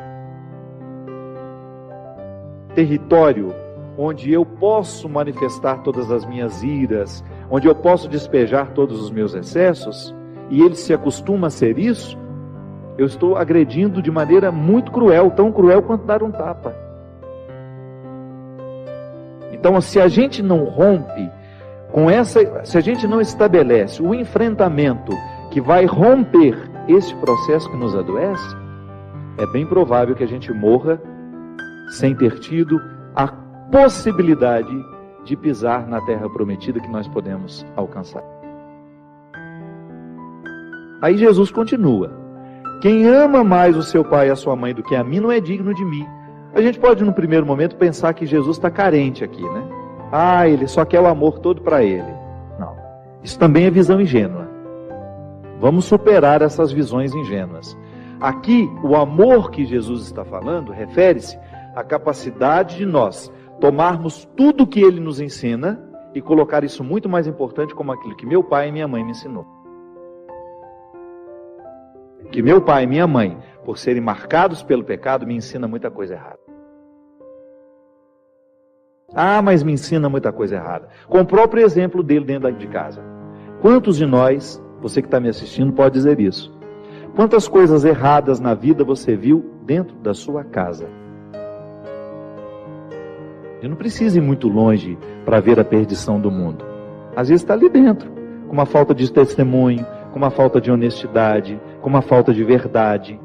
território onde eu posso manifestar todas as minhas iras, onde eu posso despejar todos os meus excessos, e ele se acostuma a ser isso, eu estou agredindo de maneira muito cruel, tão cruel quanto dar um tapa. Então, se a gente não rompe se a gente não estabelece o enfrentamento que vai romper esse processo que nos adoece, é bem provável que a gente morra sem ter tido a possibilidade de pisar na terra prometida que nós podemos alcançar. Aí Jesus continua: quem ama mais o seu pai e a sua mãe do que a mim não é digno de mim. A gente pode, no primeiro momento, pensar que Jesus está carente aqui, né? Ele só quer o amor todo para ele. Não. Isso também é visão ingênua. Vamos superar essas visões ingênuas. Aqui, o amor que Jesus está falando refere-se à capacidade de nós tomarmos tudo que ele nos ensina e colocar isso muito mais importante como aquilo que meu pai e minha mãe me ensinou. Que meu pai e minha mãe, por serem marcados pelo pecado, me ensina muita coisa errada. Mas me ensina muita coisa errada. Com o próprio exemplo dele dentro de casa. Quantos de nós, você que está me assistindo, pode dizer isso? Quantas coisas erradas na vida você viu dentro da sua casa? Eu não preciso ir muito longe para ver a perdição do mundo. Às vezes está ali dentro, com uma falta de testemunho, com uma falta de honestidade, com uma falta de verdade.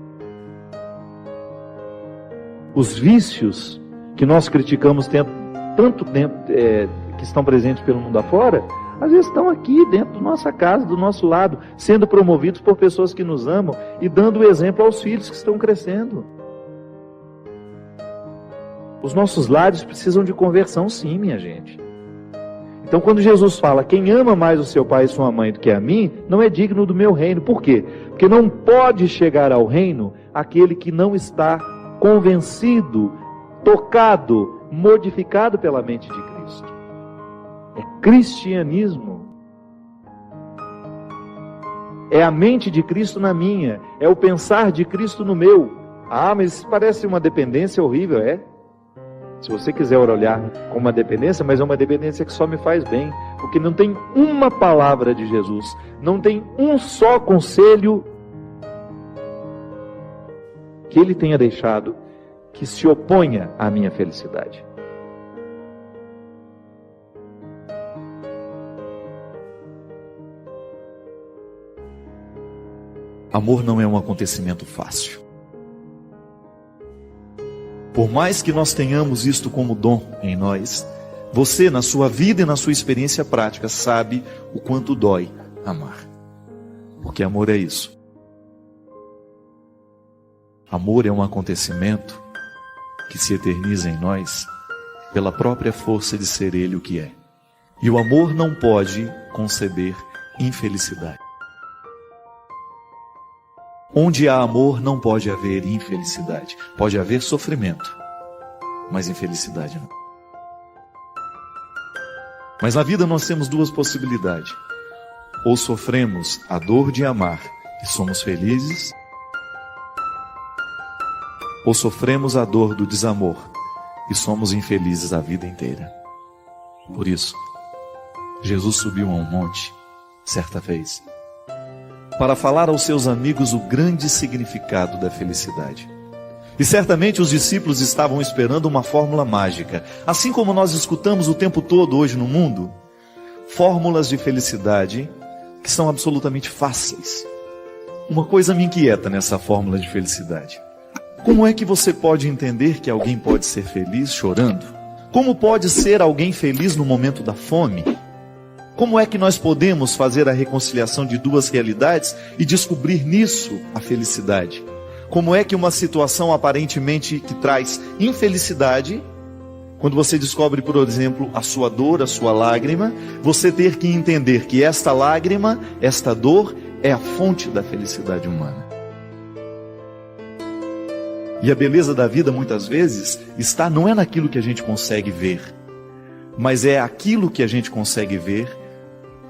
Os vícios que nós criticamos tanto tempo, que estão presentes pelo mundo afora, às vezes estão aqui dentro da nossa casa, do nosso lado, sendo promovidos por pessoas que nos amam e dando o exemplo aos filhos que estão crescendo. Os nossos lares precisam de conversão, sim, minha gente. Então, quando Jesus fala, quem ama mais o seu pai e sua mãe do que a mim, não é digno do meu reino. Por quê? Porque não pode chegar ao reino aquele que não está convencido, tocado, modificado pela mente de Cristo. É cristianismo. É a mente de Cristo na minha, é o pensar de Cristo no meu. Mas isso parece uma dependência horrível, é? Se você quiser olhar como uma dependência, mas é uma dependência que só me faz bem, porque não tem uma palavra de Jesus, não tem um só conselho que ele tenha deixado que se oponha à minha felicidade. Amor não é um acontecimento fácil. Por mais que nós tenhamos isto como dom em nós, você, na sua vida e na sua experiência prática, sabe o quanto dói amar. Porque amor é isso. Amor é um acontecimento que se eterniza em nós pela própria força de ser Ele o que é. E o amor não pode conceber infelicidade. Onde há amor não pode haver infelicidade. Pode haver sofrimento, mas infelicidade não. Mas na vida nós temos duas possibilidades. Ou sofremos a dor de amar e somos felizes, ou sofremos a dor do desamor e somos infelizes a vida inteira. Por isso, Jesus subiu a um monte, certa vez, para falar aos seus amigos o grande significado da felicidade. E certamente os discípulos estavam esperando uma fórmula mágica, assim como nós escutamos o tempo todo hoje no mundo, fórmulas de felicidade que são absolutamente fáceis. Uma coisa me inquieta nessa fórmula de felicidade. Como é que você pode entender que alguém pode ser feliz chorando? Como pode ser alguém feliz no momento da fome? Como é que nós podemos fazer a reconciliação de duas realidades e descobrir nisso a felicidade? Como é que uma situação aparentemente que traz infelicidade, quando você descobre, por exemplo, a sua dor, a sua lágrima, você ter que entender que esta lágrima, esta dor, é a fonte da felicidade humana. E a beleza da vida, muitas vezes, não é naquilo que a gente consegue ver, mas é aquilo que a gente consegue ver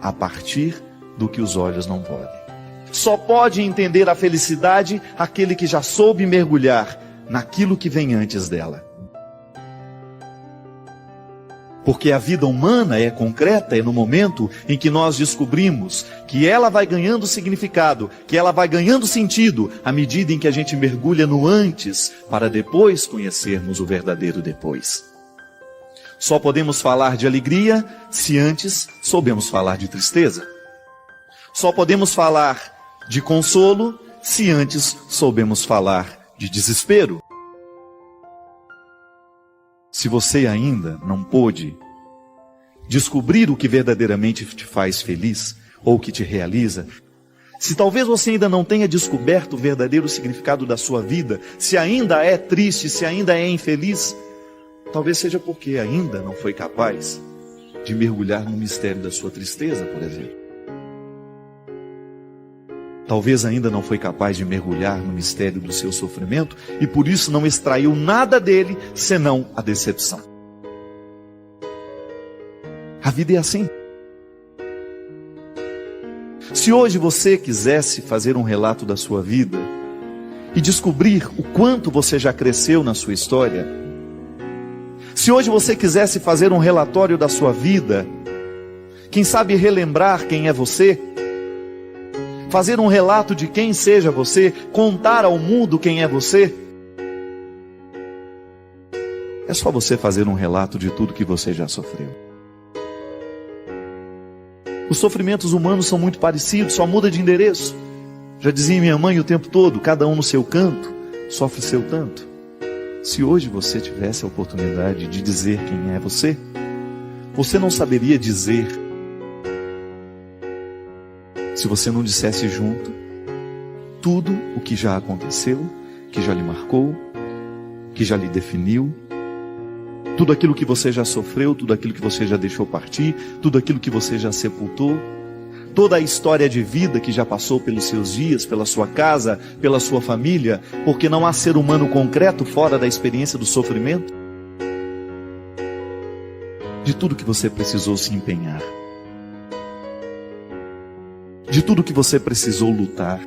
a partir do que os olhos não podem. Só pode entender a felicidade aquele que já soube mergulhar naquilo que vem antes dela. Porque a vida humana é concreta, é no momento em que nós descobrimos que ela vai ganhando significado, que ela vai ganhando sentido, à medida em que a gente mergulha no antes, para depois conhecermos o verdadeiro depois. Só podemos falar de alegria se antes soubemos falar de tristeza. Só podemos falar de consolo se antes soubemos falar de desespero. Se você ainda não pôde descobrir o que verdadeiramente te faz feliz ou que te realiza, Se talvez você ainda não tenha descoberto o verdadeiro significado da sua vida, se ainda é triste, se ainda é infeliz, talvez seja porque ainda não foi capaz de mergulhar no mistério da sua tristeza, por exemplo. Talvez ainda não foi capaz de mergulhar no mistério do seu sofrimento e por isso não extraiu nada dele, senão a decepção. A vida é assim. Se hoje você quisesse fazer um relato da sua vida e descobrir o quanto você já cresceu na sua história, se hoje você quisesse fazer um relatório da sua vida, quem sabe relembrar quem é você, fazer um relato de quem seja você, contar ao mundo quem é você, é só você fazer um relato de tudo que você já sofreu. Os sofrimentos humanos são muito parecidos, só muda de endereço. Já dizia minha mãe o tempo todo, cada um no seu canto, sofre seu tanto. Se hoje você tivesse a oportunidade de dizer quem é você, você não saberia dizer se você não dissesse junto tudo o que já aconteceu, que já lhe marcou, que já lhe definiu, tudo aquilo que você já sofreu, tudo aquilo que você já deixou partir, tudo aquilo que você já sepultou, toda a história de vida que já passou pelos seus dias, pela sua casa, pela sua família, porque não há ser humano concreto fora da experiência do sofrimento. De tudo que você precisou se empenhar, de tudo que você precisou lutar,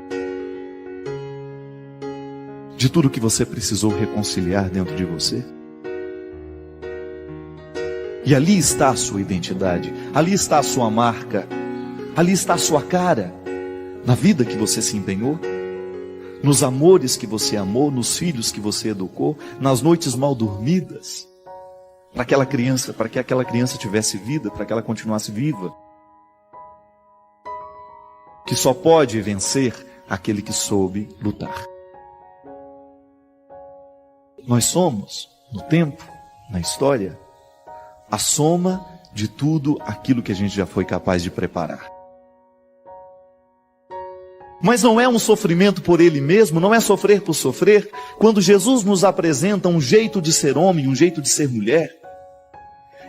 de tudo que você precisou reconciliar dentro de você. E ali está a sua identidade, ali está a sua marca, ali está a sua cara, na vida que você se empenhou, nos amores que você amou, nos filhos que você educou, nas noites mal dormidas, para que aquela criança tivesse vida, para que ela continuasse viva. Que só pode vencer aquele que soube lutar. Nós somos, no tempo, na história, a soma de tudo aquilo que a gente já foi capaz de preparar. Mas não é um sofrimento por ele mesmo, não é sofrer por sofrer. Quando Jesus nos apresenta um jeito de ser homem, um jeito de ser mulher,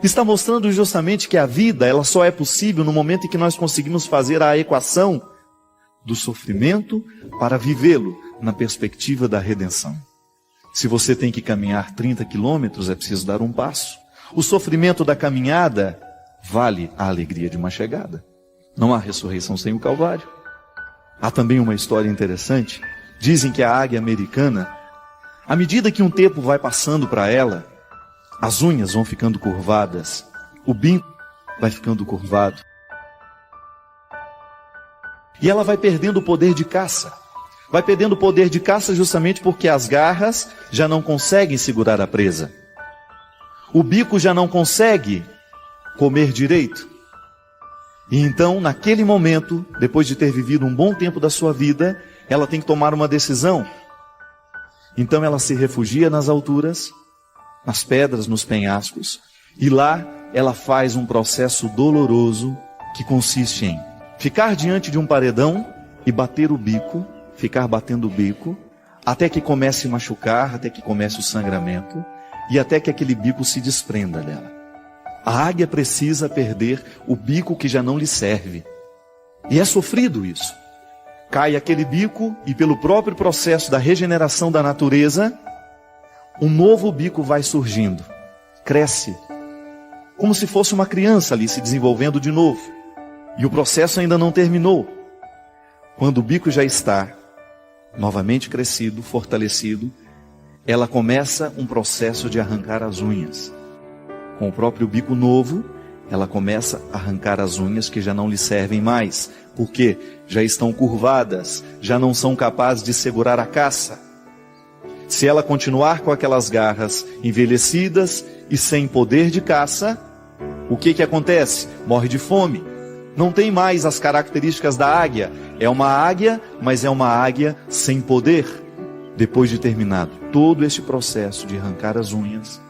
está mostrando justamente que a vida, ela só é possível no momento em que nós conseguimos fazer a equação do sofrimento para vivê-lo na perspectiva da redenção. Se você tem que caminhar 30 quilômetros, é preciso dar um passo. O sofrimento da caminhada vale a alegria de uma chegada. Não há ressurreição sem o Calvário. Há também uma história interessante. Dizem que a águia americana, à medida que um tempo vai passando para ela, as unhas vão ficando curvadas, o bico vai ficando curvado. E ela vai perdendo o poder de caça. Vai perdendo o poder de caça justamente porque as garras já não conseguem segurar a presa. O bico já não consegue comer direito. E então, naquele momento, depois de ter vivido um bom tempo da sua vida, ela tem que tomar uma decisão. Então ela se refugia nas alturas, nas pedras, nos penhascos, e lá ela faz um processo doloroso que consiste em ficar diante de um paredão e bater o bico, ficar batendo o bico, até que comece a machucar, até que comece o sangramento, e até que aquele bico se desprenda dela. A águia precisa perder o bico que já não lhe serve. E é sofrido isso. Cai aquele bico e pelo próprio processo da regeneração da natureza, um novo bico vai surgindo. Cresce. Como se fosse uma criança ali se desenvolvendo de novo. E o processo ainda não terminou. Quando o bico já está novamente crescido, fortalecido, ela começa um processo de arrancar as unhas. Com o próprio bico novo, ela começa a arrancar as unhas que já não lhe servem mais, porque já estão curvadas, já não são capazes de segurar a caça. Se ela continuar com aquelas garras envelhecidas e sem poder de caça, o que acontece? Morre de fome. Não tem mais as características da águia. É uma águia, mas é uma águia sem poder. Depois de terminado todo este processo de arrancar as unhas,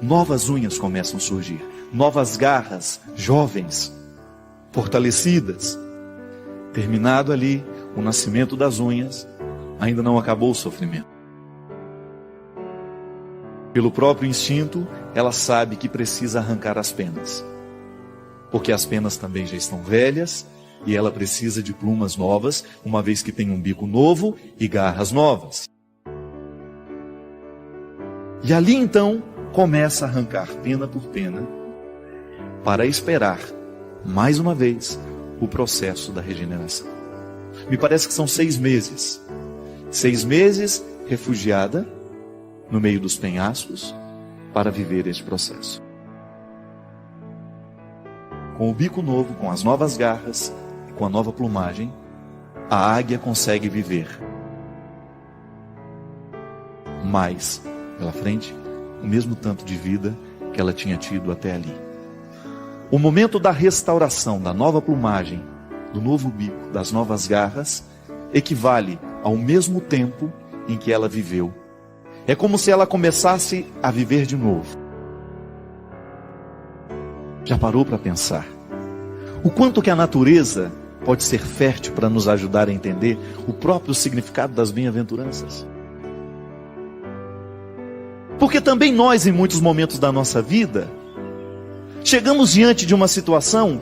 novas unhas começam a surgir. Novas garras, jovens, fortalecidas. Terminado ali o nascimento das unhas, ainda não acabou o sofrimento. Pelo próprio instinto, ela sabe que precisa arrancar as penas, porque as penas também já estão velhas e ela precisa de plumas novas, uma vez que tem um bico novo e garras novas. E ali então começa a arrancar pena por pena, para esperar, mais uma vez, o processo da regeneração. Me parece que são 6 meses. 6 meses refugiada no meio dos penhascos para viver este processo. Com o bico novo, com as novas garras, com a nova plumagem, a águia consegue viver mais pela frente, o mesmo tanto de vida que ela tinha tido até ali. O momento da restauração, da nova plumagem, do novo bico, das novas garras, equivale ao mesmo tempo em que ela viveu. É como se ela começasse a viver de novo. Já parou para pensar o quanto que a natureza pode ser fértil para nos ajudar a entender o próprio significado das bem-aventuranças? Porque também nós, em muitos momentos da nossa vida, chegamos diante de uma situação,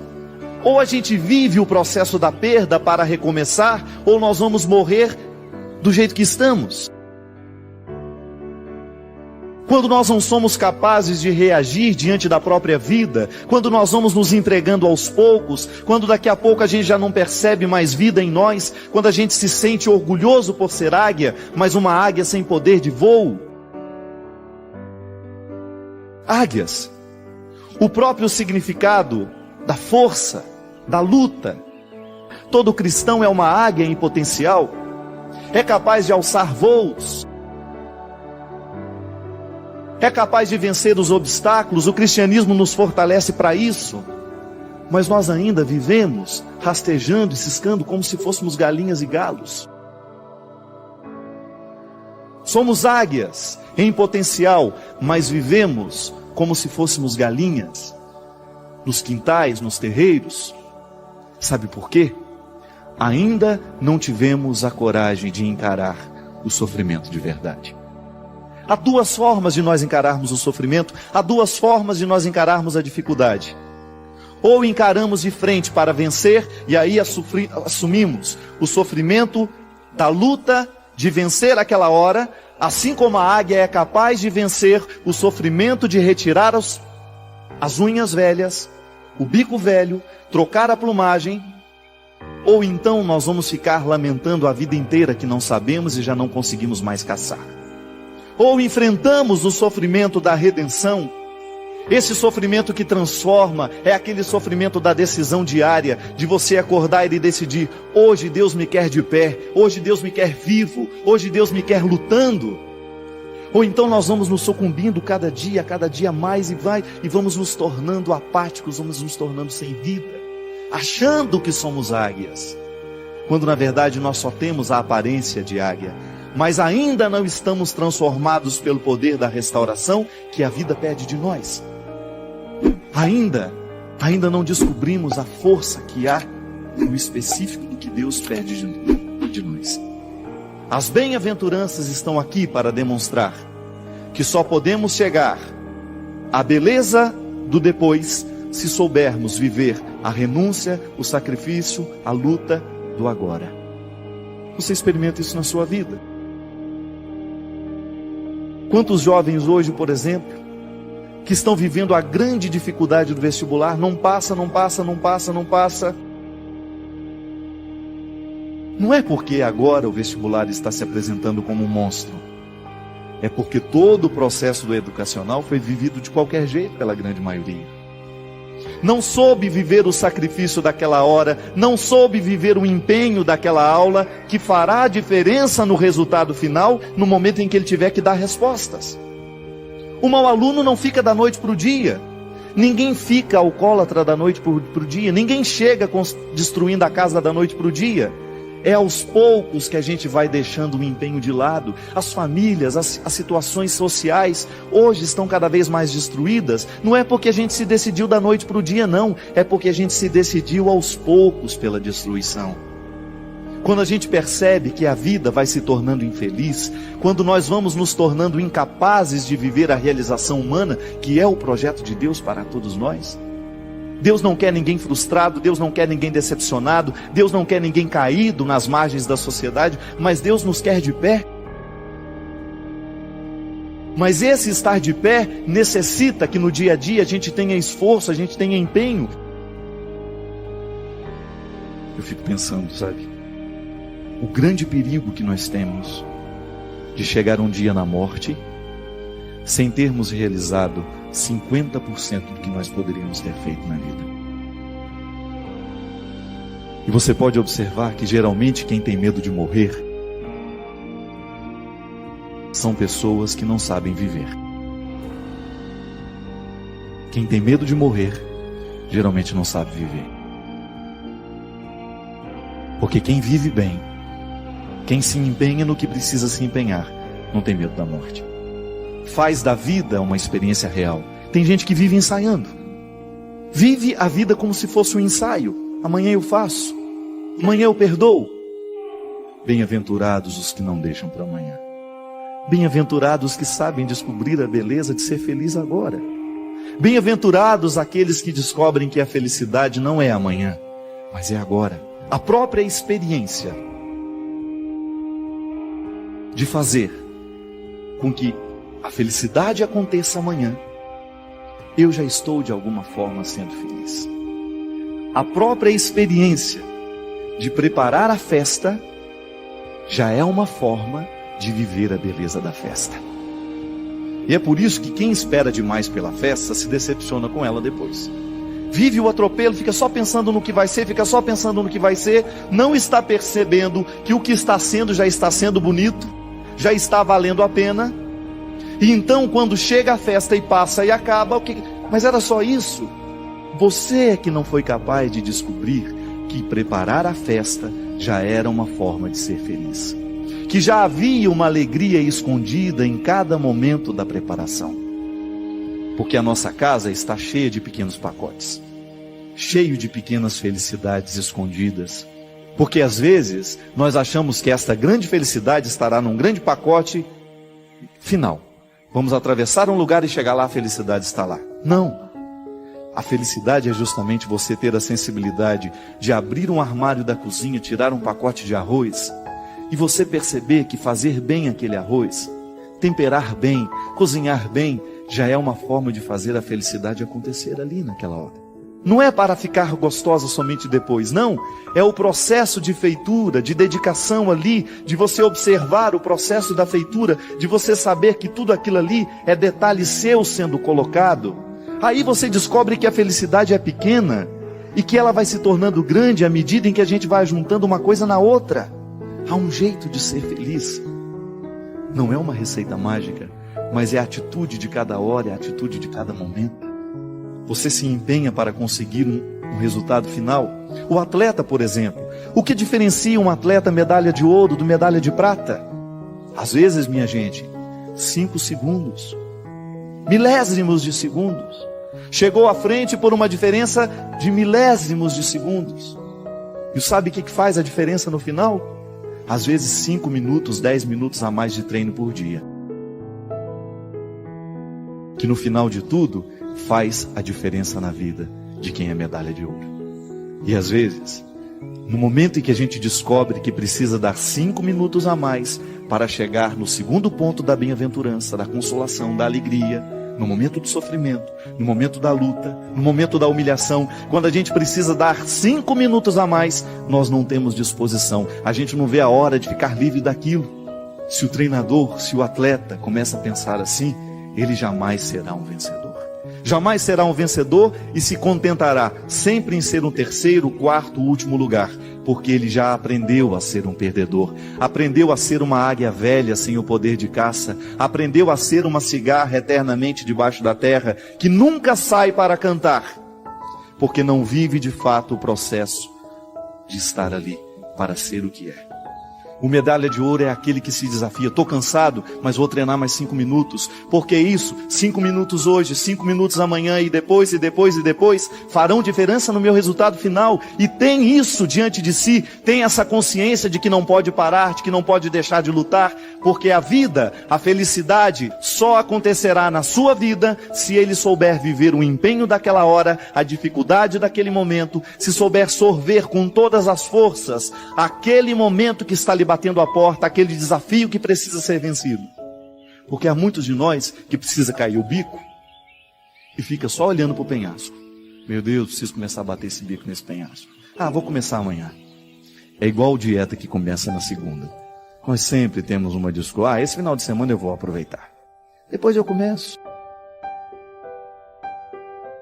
ou a gente vive o processo da perda para recomeçar, ou nós vamos morrer do jeito que estamos. Quando nós não somos capazes de reagir diante da própria vida, quando nós vamos nos entregando aos poucos, quando daqui a pouco a gente já não percebe mais vida em nós, quando a gente se sente orgulhoso por ser águia, mas uma águia sem poder de voo. Águias, o próprio significado da força, da luta. Todo cristão é uma águia em potencial, é capaz de alçar voos, é capaz de vencer os obstáculos. O cristianismo nos fortalece para isso, mas nós ainda vivemos rastejando e ciscando como se fôssemos galinhas e galos. Somos águias em potencial, mas vivemos como se fôssemos galinhas, nos quintais, nos terreiros. Sabe por quê? Ainda não tivemos a coragem de encarar o sofrimento de verdade. Há 2 formas de nós encararmos o sofrimento, há 2 formas de nós encararmos a dificuldade. Ou encaramos de frente para vencer, e aí assumimos o sofrimento da luta de vencer aquela hora, assim como a águia é capaz de vencer o sofrimento de retirar as unhas velhas, o bico velho, trocar a plumagem. Ou então nós vamos ficar lamentando a vida inteira que não sabemos e já não conseguimos mais caçar. Ou enfrentamos o sofrimento da redenção, esse sofrimento que transforma, é aquele sofrimento da decisão diária, de você acordar e decidir: hoje Deus me quer de pé, hoje Deus me quer vivo, hoje Deus me quer lutando. Ou então nós vamos nos sucumbindo cada dia mais, e vamos nos tornando apáticos, vamos nos tornando sem vida, achando que somos águias, quando na verdade nós só temos a aparência de águia, mas ainda não estamos transformados pelo poder da restauração que a vida pede de nós. Ainda não descobrimos a força que há no específico do que Deus pede de nós. As bem-aventuranças estão aqui para demonstrar que só podemos chegar à beleza do depois se soubermos viver a renúncia, o sacrifício, a luta do agora. Você experimenta isso na sua vida? Quantos jovens hoje, por exemplo, que estão vivendo a grande dificuldade do vestibular, não passa. Não é porque agora o vestibular está se apresentando como um monstro. É porque todo o processo do educacional foi vivido de qualquer jeito pela grande maioria. Não soube viver o sacrifício daquela hora, não soube viver o empenho daquela aula, que fará a diferença no resultado final, no momento em que ele tiver que dar respostas. O mau aluno não fica da noite para o dia. Ninguém fica alcoólatra da noite para o dia. Ninguém chega destruindo a casa da noite para o dia. É aos poucos que a gente vai deixando o empenho de lado. As famílias, as situações sociais hoje estão cada vez mais destruídas. Não é porque a gente se decidiu da noite para o dia, não. É porque a gente se decidiu aos poucos pela destruição. quando a gente percebe que a vida vai se tornando infeliz, quando nós vamos nos tornando incapazes de viver a realização humana, que é o projeto de Deus para todos nós. Deus não quer ninguém frustrado, Deus não quer ninguém decepcionado, Deus não quer ninguém caído nas margens da sociedade, mas Deus nos quer de pé. Mas esse estar de pé necessita que no dia a dia a gente tenha esforço, a gente tenha empenho. Eu fico pensando, sabe, o grande perigo que nós temos de chegar um dia na morte sem termos realizado 50% do que nós poderíamos ter feito na vida. E você pode observar que geralmente quem tem medo de morrer são pessoas que não sabem viver. Quem tem medo de morrer geralmente não sabe viver. Porque quem vive bem, quem se empenha no que precisa se empenhar, não tem medo da morte. Faz da vida uma experiência real. Tem gente que vive ensaiando. Vive a vida como se fosse um ensaio. Amanhã eu faço. Amanhã eu perdoo. Bem-aventurados os que não deixam para amanhã. Bem-aventurados os que sabem descobrir a beleza de ser feliz agora. Bem-aventurados aqueles que descobrem que a felicidade não é amanhã, mas é agora. A própria experiência de fazer com que a felicidade aconteça amanhã, eu já estou de alguma forma sendo feliz. A própria experiência de preparar a festa já é uma forma de viver a beleza da festa. E é por isso que quem espera demais pela festa se decepciona com ela depois. Vive o atropelo, fica só pensando no que vai ser, fica só pensando no que vai ser, não está percebendo que o que está sendo já está sendo bonito, já está valendo a pena. E então quando chega a festa e passa e acaba, mas era só isso? Você é que não foi capaz de descobrir que preparar a festa já era uma forma de ser feliz, que já havia uma alegria escondida em cada momento da preparação. Porque a nossa casa está cheia de pequenos pacotes, cheio de pequenas felicidades escondidas. Porque às vezes nós achamos que esta grande felicidade estará num grande pacote final. Vamos atravessar um lugar e chegar lá, a felicidade está lá. Não. A felicidade é justamente você ter a sensibilidade de abrir um armário da cozinha, tirar um pacote de arroz e você perceber que fazer bem aquele arroz, temperar bem, cozinhar bem, já é uma forma de fazer a felicidade acontecer ali naquela hora. Não é para ficar gostosa somente depois, não. É o processo de feitura, de dedicação ali, de você observar o processo da feitura, de você saber que tudo aquilo ali é detalhe seu sendo colocado. Aí você descobre que a felicidade é pequena e que ela vai se tornando grande à medida em que a gente vai juntando uma coisa na outra. Há um jeito de ser feliz. Não é uma receita mágica, mas é a atitude de cada hora, é a atitude de cada momento. Você se empenha para conseguir um resultado final. O atleta, por exemplo, o que diferencia um atleta medalha de ouro do medalha de prata? Às vezes, minha gente, 5 segundos, milésimos de segundos. Chegou à frente por uma diferença de milésimos de segundos. E sabe o que faz a diferença no final? Às vezes 5 minutos, 10 minutos a mais de treino por dia. Que no final de tudo, faz a diferença na vida de quem é medalha de ouro. E às vezes, no momento em que a gente descobre que precisa dar 5 minutos a mais para chegar no segundo ponto da bem-aventurança, da consolação, da alegria, no momento do sofrimento, no momento da luta, no momento da humilhação, quando a gente precisa dar 5 minutos a mais, nós não temos disposição, a gente não vê a hora de ficar livre daquilo. Se o treinador, se o atleta começa a pensar assim, ele jamais será um vencedor. Jamais será um vencedor e se contentará sempre em ser um terceiro, quarto, último lugar, porque ele já aprendeu a ser um perdedor, aprendeu a ser uma águia velha sem o poder de caça, aprendeu a ser uma cigarra eternamente debaixo da terra, que nunca sai para cantar, porque não vive de fato o processo de estar ali para ser o que é. O medalha de ouro é aquele que se desafia. Estou cansado, mas vou treinar mais 5 minutos. Por que isso? 5 minutos hoje, 5 minutos amanhã e depois farão diferença no meu resultado final. E tem isso diante de si, tem essa consciência de que não pode parar, de que não pode deixar de lutar, porque a vida, a felicidade só acontecerá na sua vida se ele souber viver o empenho daquela hora, a dificuldade daquele momento, se souber sorver com todas as forças aquele momento que está lhe batendo a porta, aquele desafio que precisa ser vencido. Porque há muitos de nós que precisa cair o bico e fica só olhando para o penhasco. Meu Deus, preciso começar a bater esse bico nesse penhasco. Vou começar amanhã. É igual dieta que começa na segunda. Nós sempre temos uma desculpa. Esse final de semana eu vou aproveitar. Depois eu começo.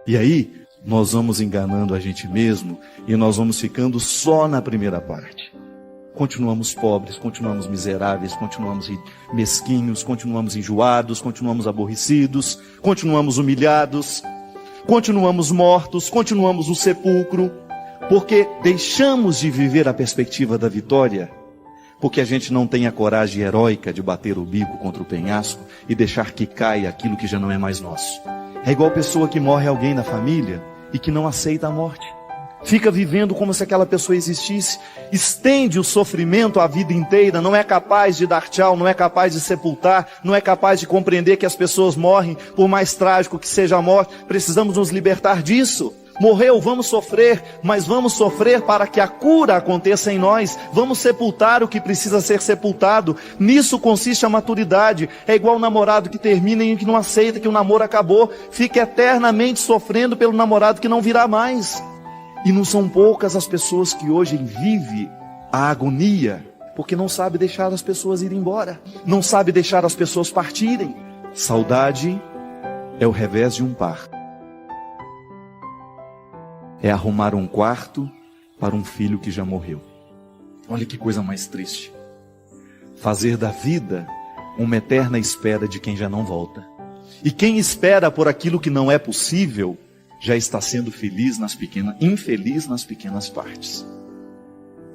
E aí, nós vamos enganando a gente mesmo e nós vamos ficando só na primeira parte. Continuamos pobres, continuamos miseráveis, continuamos mesquinhos, continuamos enjoados, continuamos aborrecidos, continuamos humilhados, continuamos mortos, continuamos no sepulcro, porque deixamos de viver a perspectiva da vitória, porque a gente não tem a coragem heróica de bater o bico contra o penhasco e deixar que caia aquilo que já não é mais nosso. É igual pessoa que morre alguém na família e que não aceita a morte. Fica vivendo como se aquela pessoa existisse, estende o sofrimento a vida inteira, não é capaz de dar tchau, não é capaz de sepultar, não é capaz de compreender que as pessoas morrem, por mais trágico que seja a morte. Precisamos nos libertar disso. Morreu, vamos sofrer, mas vamos sofrer para que a cura aconteça em nós. Vamos sepultar o que precisa ser sepultado. Nisso consiste a maturidade. É igual o namorado que termina e que não aceita que o namoro acabou, fica eternamente sofrendo pelo namorado que não virá mais. E não são poucas as pessoas que hoje vivem a agonia, porque não sabe deixar as pessoas irem embora, não sabe deixar as pessoas partirem. Saudade é o revés de um parto. É arrumar um quarto para um filho que já morreu. Olha que coisa mais triste. Fazer da vida uma eterna espera de quem já não volta. E quem espera por aquilo que não é possível, já está sendo infeliz nas pequenas partes.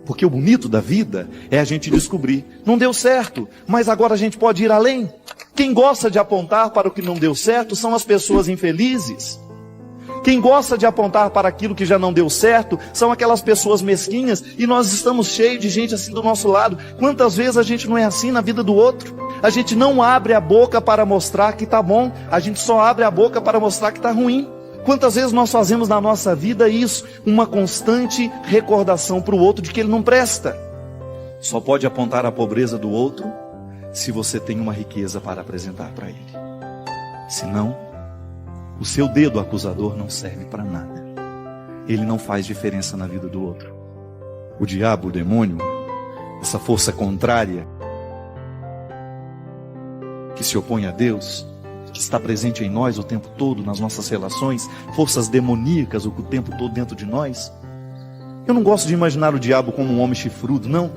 Porque o bonito da vida é a gente descobrir, não deu certo, mas agora a gente pode ir além. Quem gosta de apontar para o que não deu certo são as pessoas infelizes. Quem gosta de apontar para aquilo que já não deu certo são aquelas pessoas mesquinhas, e nós estamos cheios de gente assim do nosso lado. Quantas vezes a gente não é assim na vida do outro? A gente não abre a boca para mostrar que está bom, a gente só abre a boca para mostrar que está ruim. Quantas vezes nós fazemos na nossa vida isso, uma constante recordação para o outro de que ele não presta. Só pode apontar a pobreza do outro se você tem uma riqueza para apresentar para ele. Senão, o seu dedo acusador não serve para nada. Ele não faz diferença na vida do outro. O diabo, o demônio, essa força contrária que se opõe a Deus, que está presente em nós o tempo todo, nas nossas relações, forças demoníacas o tempo todo dentro de nós. Eu não gosto de imaginar o diabo como um homem chifrudo, não.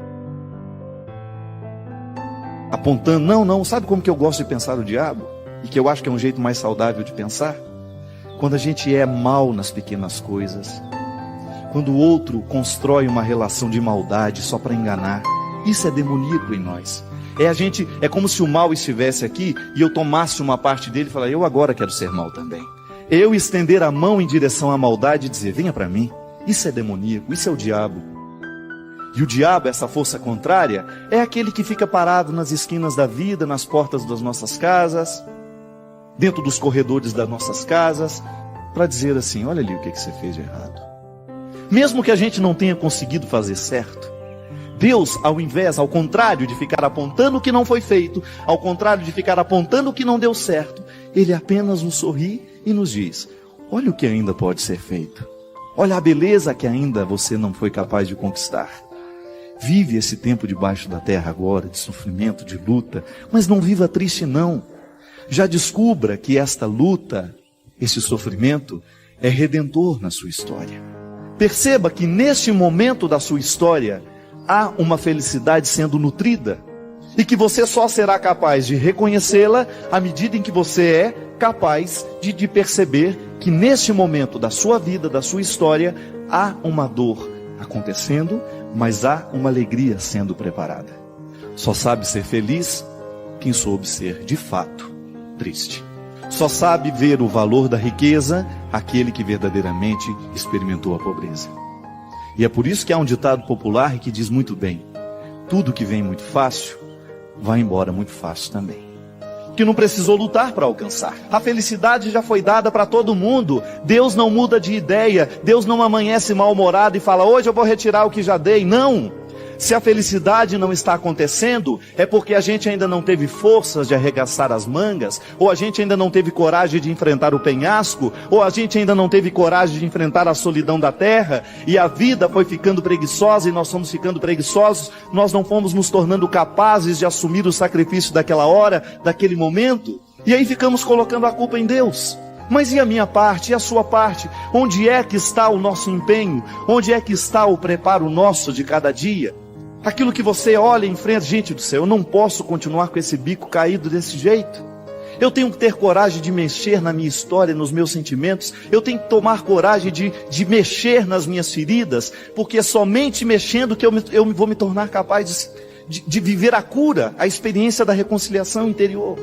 Apontando, não. Sabe como que eu gosto de pensar o diabo? E que eu acho que é um jeito mais saudável de pensar? Quando a gente é mal nas pequenas coisas. Quando o outro constrói uma relação de maldade só para enganar. Isso é demoníaco em nós. É como se o mal estivesse aqui e eu tomasse uma parte dele e falar, eu agora quero ser mal também. Eu estender a mão em direção à maldade e dizer, venha para mim. Isso é demoníaco, isso é o diabo. E o diabo, essa força contrária, é aquele que fica parado nas esquinas da vida, nas portas das nossas casas, dentro dos corredores das nossas casas, para dizer assim, olha ali o que você fez de errado. Mesmo que a gente não tenha conseguido fazer certo, Deus, ao contrário de ficar apontando o que não foi feito, ao contrário de ficar apontando o que não deu certo, Ele apenas nos sorri e nos diz, olha o que ainda pode ser feito. Olha a beleza que ainda você não foi capaz de conquistar. Vive esse tempo debaixo da terra agora, de sofrimento, de luta, mas não viva triste não. Já descubra que esta luta, esse sofrimento, é redentor na sua história. Perceba que neste momento da sua história, há uma felicidade sendo nutrida, e que você só será capaz de reconhecê-la à medida em que você é capaz de perceber que neste momento da sua vida, da sua história, há uma dor acontecendo, mas há uma alegria sendo preparada. Só sabe ser feliz quem soube ser, de fato, triste. Só sabe ver o valor da riqueza aquele que verdadeiramente experimentou a pobreza. E é por isso que há um ditado popular que diz muito bem: tudo que vem muito fácil, vai embora muito fácil também. Que não precisou lutar para alcançar. A felicidade já foi dada para todo mundo. Deus não muda de ideia. Deus não amanhece mal-humorado e fala: hoje eu vou retirar o que já dei. Não. Se a felicidade não está acontecendo, é porque a gente ainda não teve forças de arregaçar as mangas, ou a gente ainda não teve coragem de enfrentar o penhasco, ou a gente ainda não teve coragem de enfrentar a solidão da terra, e a vida foi ficando preguiçosa e nós fomos ficando preguiçosos, nós não fomos nos tornando capazes de assumir o sacrifício daquela hora, daquele momento, e aí ficamos colocando a culpa em Deus. Mas e a minha parte, e a sua parte? Onde é que está o nosso empenho? Onde é que está o preparo nosso de cada dia? Aquilo que você olha em frente, gente do céu, eu não posso continuar com esse bico caído desse jeito. Eu tenho que ter coragem de mexer na minha história, nos meus sentimentos. Eu tenho que tomar coragem de mexer nas minhas feridas, porque é somente mexendo que eu vou me tornar capaz de viver a cura, a experiência da reconciliação interior.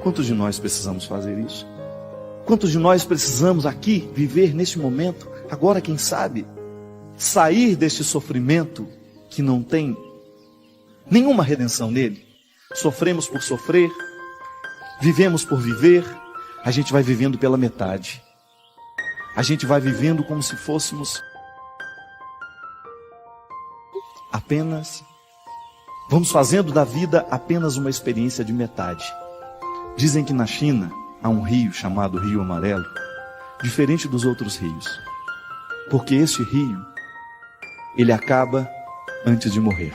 Quantos de nós precisamos fazer isso? Quantos de nós precisamos aqui viver neste momento, agora quem sabe, sair deste sofrimento que não tem nenhuma redenção nele? Sofremos por sofrer, vivemos por viver, a gente vai vivendo pela metade. A gente vai vivendo como se fôssemos vamos fazendo da vida apenas uma experiência de metade. Dizem que na China há um rio chamado Rio Amarelo, diferente dos outros rios, porque este rio, ele acaba antes de morrer.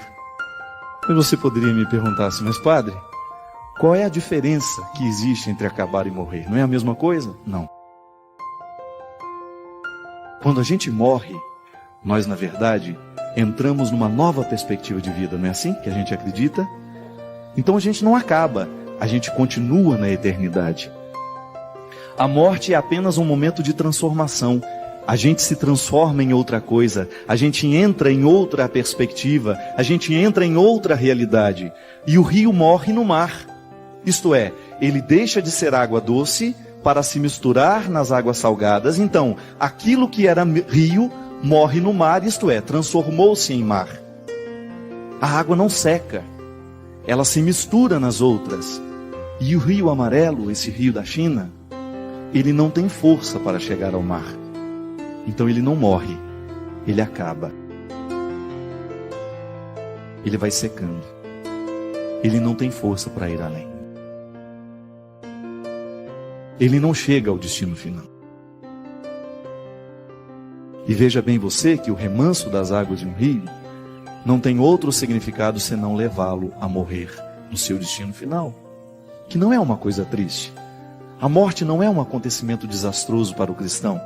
Mas você poderia me perguntar assim: mas padre, qual é a diferença que existe entre acabar e morrer? Não é a mesma coisa? Não. Quando a gente morre, nós na verdade entramos numa nova perspectiva de vida, não é assim que a gente acredita? Então a gente não acaba, a gente continua na eternidade. A morte é apenas um momento de transformação. A gente se transforma em outra coisa, a gente entra em outra perspectiva, a gente entra em outra realidade. E o rio morre no mar. Isto é, ele deixa de ser água doce para se misturar nas águas salgadas. Então, aquilo que era rio morre no mar, isto é, transformou-se em mar. A água não seca, ela se mistura nas outras. E o Rio Amarelo, esse rio da China, ele não tem força para chegar ao mar. Então ele não morre, ele acaba. Ele vai secando. Ele não tem força para ir além. Ele não chega ao destino final. E veja bem você que o remanso das águas de um rio não tem outro significado senão levá-lo a morrer no seu destino final, que não é uma coisa triste. A morte não é um acontecimento desastroso para o cristão.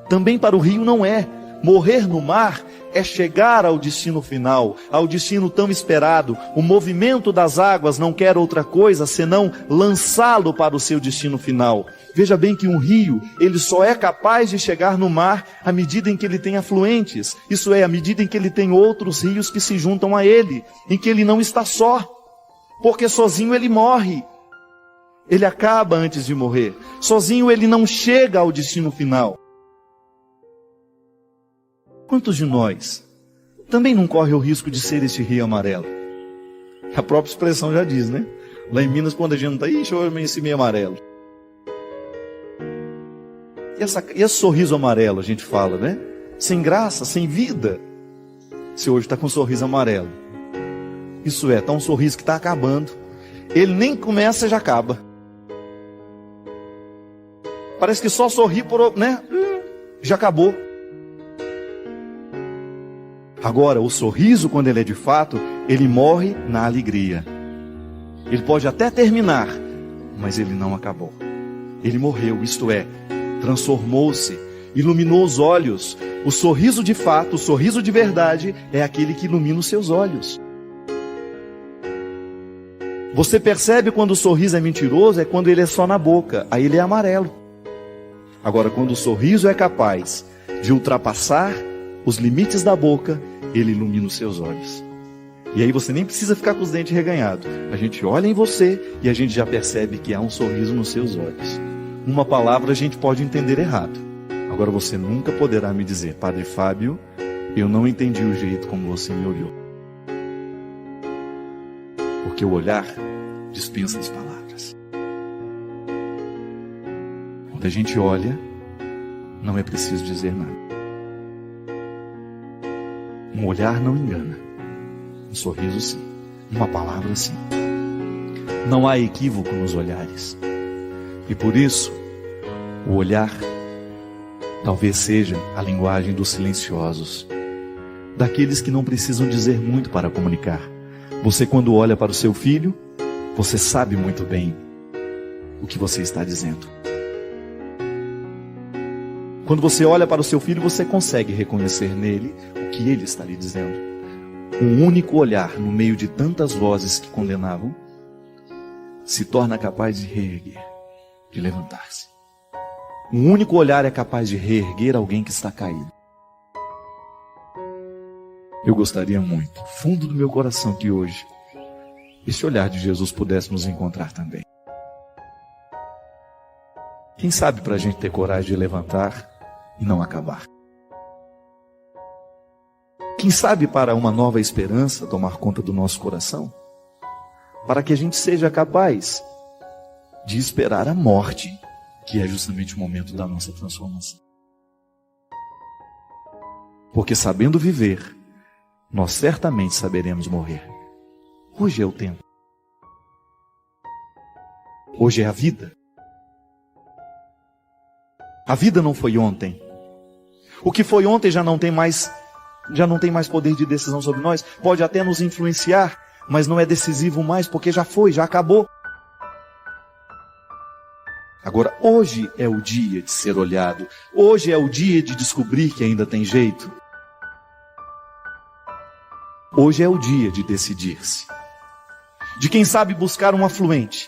Também para o rio não é. Morrer no mar é chegar ao destino final, ao destino tão esperado. O movimento das águas não quer outra coisa senão lançá-lo para o seu destino final. Veja bem que um rio, ele só é capaz de chegar no mar à medida em que ele tem afluentes. Isso é, à medida em que ele tem outros rios que se juntam a ele, em que ele não está só, porque sozinho ele morre. Ele acaba antes de morrer. Sozinho ele não chega ao destino final. Quantos de nós também não corre o risco de ser esse rio amarelo? A própria expressão já diz, né? Lá em Minas, quando a gente não está, ixi, eu esse meio amarelo. E esse sorriso amarelo, a gente fala, né? Sem graça, sem vida. Se hoje está com um sorriso amarelo. Isso é, está um sorriso que está acabando. Ele nem começa e já acaba. Parece que só sorri por, né? Já acabou. Agora, o sorriso, quando ele é de fato, ele morre na alegria. Ele pode até terminar, mas ele não acabou. Ele morreu, isto é, transformou-se, iluminou os olhos. O sorriso de fato, o sorriso de verdade, é aquele que ilumina os seus olhos. Você percebe quando o sorriso é mentiroso, é quando ele é só na boca, aí ele é amarelo. Agora, quando o sorriso é capaz de ultrapassar os limites da boca, ele ilumina os seus olhos. E aí você nem precisa ficar com os dentes reganhados. A gente olha em você e a gente já percebe que há um sorriso nos seus olhos. Uma palavra a gente pode entender errado. Agora você nunca poderá me dizer: Padre Fábio, eu não entendi o jeito como você me olhou. Porque o olhar dispensa as palavras. Quando a gente olha, não é preciso dizer nada. Um olhar não engana. Um sorriso sim. Uma palavra sim. Não há equívoco nos olhares. E por isso, o olhar talvez seja a linguagem dos silenciosos, daqueles que não precisam dizer muito para comunicar. Você, quando olha para o seu filho, você sabe muito bem o que você está dizendo. Quando você olha para o seu filho, você consegue reconhecer nele o que ele está lhe dizendo. Um único olhar, no meio de tantas vozes que condenavam, se torna capaz de reerguer, de levantar-se. Um único olhar é capaz de reerguer alguém que está caído. Eu gostaria muito, do fundo do meu coração, que hoje esse olhar de Jesus pudesse nos encontrar também. Quem sabe para a gente ter coragem de levantar e não acabar. Quem sabe para uma nova esperança tomar conta do nosso coração, para que a gente seja capaz de esperar a morte, que é justamente o momento da nossa transformação. Porque sabendo viver, nós certamente saberemos morrer. Hoje é o tempo. Hoje é a vida. A vida não foi ontem. O que foi ontem já não tem mais poder de decisão sobre nós. Pode até nos influenciar, mas não é decisivo mais, porque já foi, já acabou. Agora, hoje é o dia de ser olhado. Hoje é o dia de descobrir que ainda tem jeito. Hoje é o dia de decidir-se. De quem sabe buscar um afluente.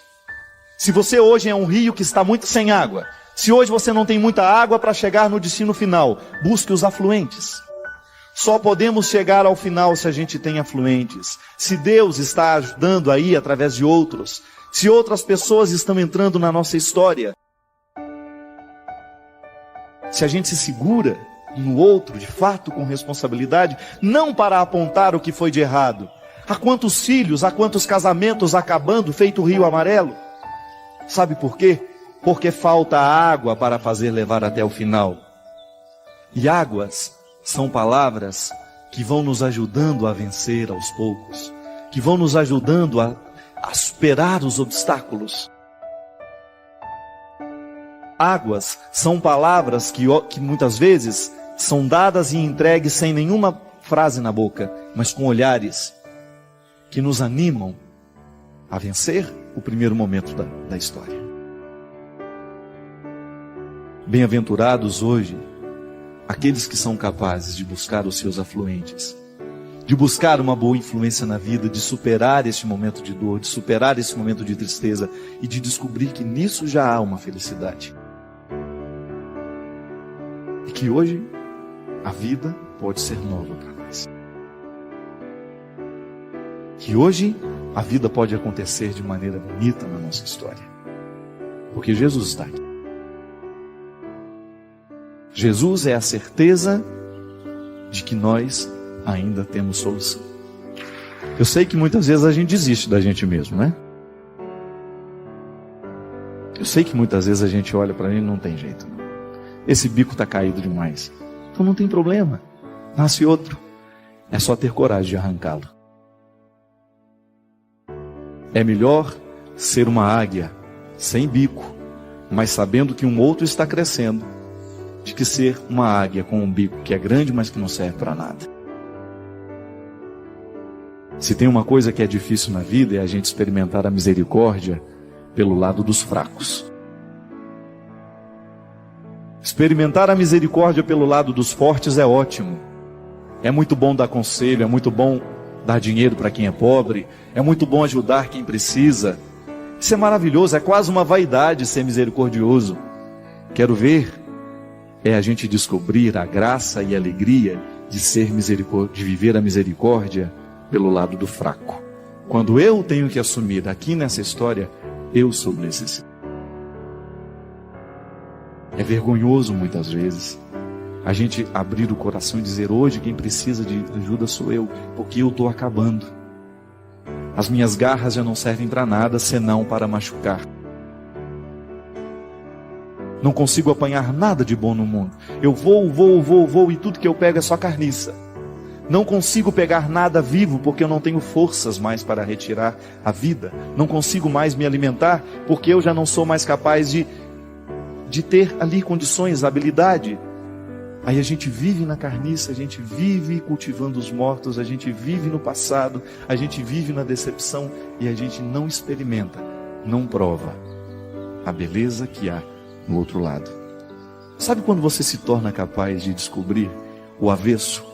Se você hoje é um rio que está muito sem água, se hoje você não tem muita água para chegar no destino final, busque os afluentes. Só podemos chegar ao final se a gente tem afluentes. Se Deus está ajudando aí através de outros, se outras pessoas estão entrando na nossa história, se a gente se segura no outro, de fato, com responsabilidade, não para apontar o que foi de errado. Há quantos filhos, há quantos casamentos acabando, feito rio amarelo? Sabe por quê? Porque falta água para fazer levar até o final. E águas são palavras que vão nos ajudando a vencer aos poucos, que vão nos ajudando a superar os obstáculos. Águas são palavras que muitas vezes são dadas e entregues sem nenhuma frase na boca, mas com olhares que nos animam a vencer o primeiro momento da história. Bem-aventurados hoje aqueles que são capazes de buscar os seus afluentes, de buscar uma boa influência na vida, de superar este momento de dor, de superar esse momento de tristeza e de descobrir que nisso já há uma felicidade. E que hoje a vida pode ser nova para nós. Que hoje a vida pode acontecer de maneira bonita na nossa história. Porque Jesus está aqui. Jesus é a certeza de que nós ainda temos solução. Eu sei que muitas vezes a gente desiste da gente mesmo, né? Eu sei que muitas vezes a gente olha para ele e não tem jeito. Não. Esse bico está caído demais. Então não tem problema. Nasce outro. É só ter coragem de arrancá-lo. É melhor ser uma águia sem bico, mas sabendo que um outro está crescendo, de que ser uma águia com um bico que é grande, mas que não serve para nada. Se tem uma coisa que é difícil na vida, é a gente experimentar a misericórdia pelo lado dos fracos. Experimentar a misericórdia pelo lado dos fortes é ótimo. É muito bom dar conselho, é muito bom dar dinheiro para quem é pobre, é muito bom ajudar quem precisa. Isso é maravilhoso, é quase uma vaidade ser misericordioso. Quero ver é a gente descobrir a graça e a alegria de ser misericórdia, de viver a misericórdia pelo lado do fraco. Quando eu tenho que assumir aqui nessa história, eu sou necessitado. É vergonhoso muitas vezes a gente abrir o coração e dizer: hoje quem precisa de ajuda sou eu, porque eu estou acabando. As minhas garras já não servem para nada senão para machucar. Não consigo apanhar nada de bom no mundo. Eu vou e tudo que eu pego é só carniça. Não consigo pegar nada vivo porque eu não tenho forças mais para retirar a vida. Não consigo mais me alimentar porque eu já não sou mais capaz de ter ali condições, habilidade. Aí a gente vive na carniça, a gente vive cultivando os mortos, a gente vive no passado, a gente vive na decepção e a gente não experimenta, não prova a beleza que há no outro lado. Sabe quando você se torna capaz de descobrir o avesso?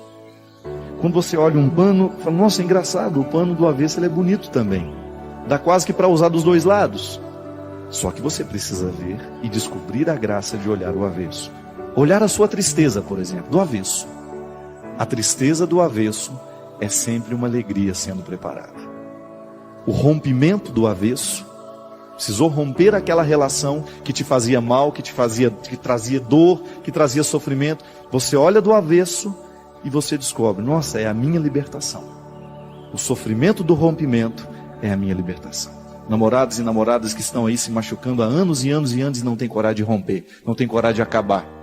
Quando você olha um pano, fala: nossa, é engraçado, o pano do avesso ele é bonito também. Dá quase que para usar dos dois lados. Só que você precisa ver e descobrir a graça de olhar o avesso. Olhar a sua tristeza, por exemplo, do avesso. A tristeza do avesso é sempre uma alegria sendo preparada. O rompimento do avesso, precisou romper aquela relação que te fazia mal, que trazia dor, que trazia sofrimento. Você olha do avesso e você descobre: nossa, é a minha libertação. O sofrimento do rompimento é a minha libertação. Namorados e namoradas que estão aí se machucando há anos e anos e anos e não têm coragem de romper, não têm coragem de acabar.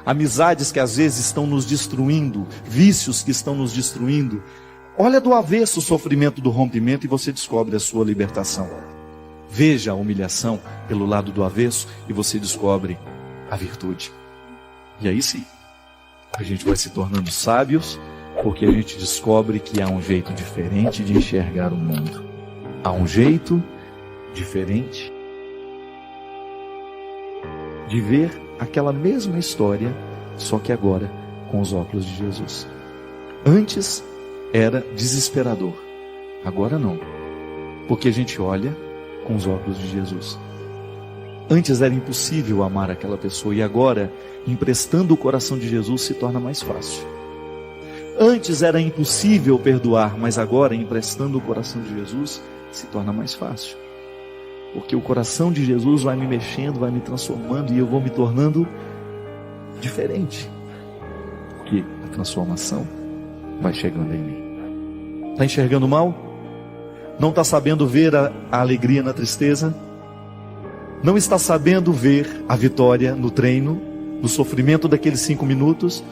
Amizades que às vezes estão nos destruindo, vícios que estão nos destruindo. Olha do avesso o sofrimento do rompimento e você descobre a sua libertação. Veja a humilhação pelo lado do avesso e você descobre a virtude. E aí sim, a gente vai se tornando sábios, porque a gente descobre que há um jeito diferente de enxergar o mundo. Há um jeito diferente de ver aquela mesma história, só que agora com os óculos de Jesus. Antes era desesperador, agora não, porque a gente olha com os óculos de Jesus. Antes era impossível amar aquela pessoa e agora, emprestando o coração de Jesus, se torna mais fácil. Antes era impossível perdoar, mas agora, emprestando o coração de Jesus, se torna mais fácil. Porque o coração de Jesus vai me mexendo, vai me transformando e eu vou me tornando diferente. Porque a transformação vai chegando em mim. Está enxergando mal? Não está sabendo ver a alegria na tristeza? Não está sabendo ver a vitória no treino, no sofrimento daqueles 5 minutos?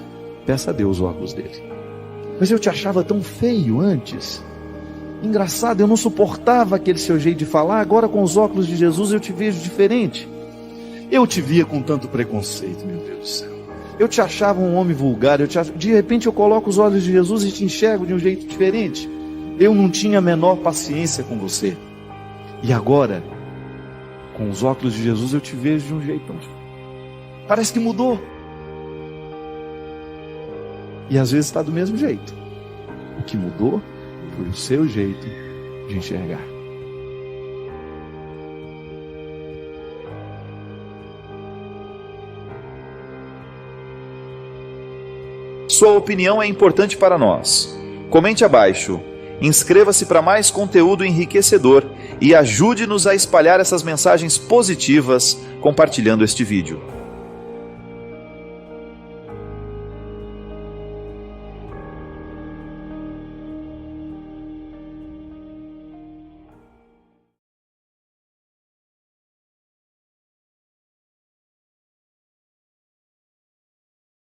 Peça a Deus os óculos dele. Mas eu te achava tão feio antes. Engraçado, eu não suportava aquele seu jeito de falar. Agora com os óculos de Jesus eu te vejo diferente. Eu te via com tanto preconceito, meu Deus do céu. Eu te achava um homem vulgar. De repente eu coloco os olhos de Jesus e te enxergo de um jeito diferente. Eu não tinha a menor paciência com você. E agora, com os óculos de Jesus eu te vejo de um jeito tão... Parece que mudou. E às vezes está do mesmo jeito. O que mudou foi o seu jeito de enxergar. Sua opinião é importante para nós. Comente abaixo. Inscreva-se para mais conteúdo enriquecedor e ajude-nos a espalhar essas mensagens positivas compartilhando este vídeo.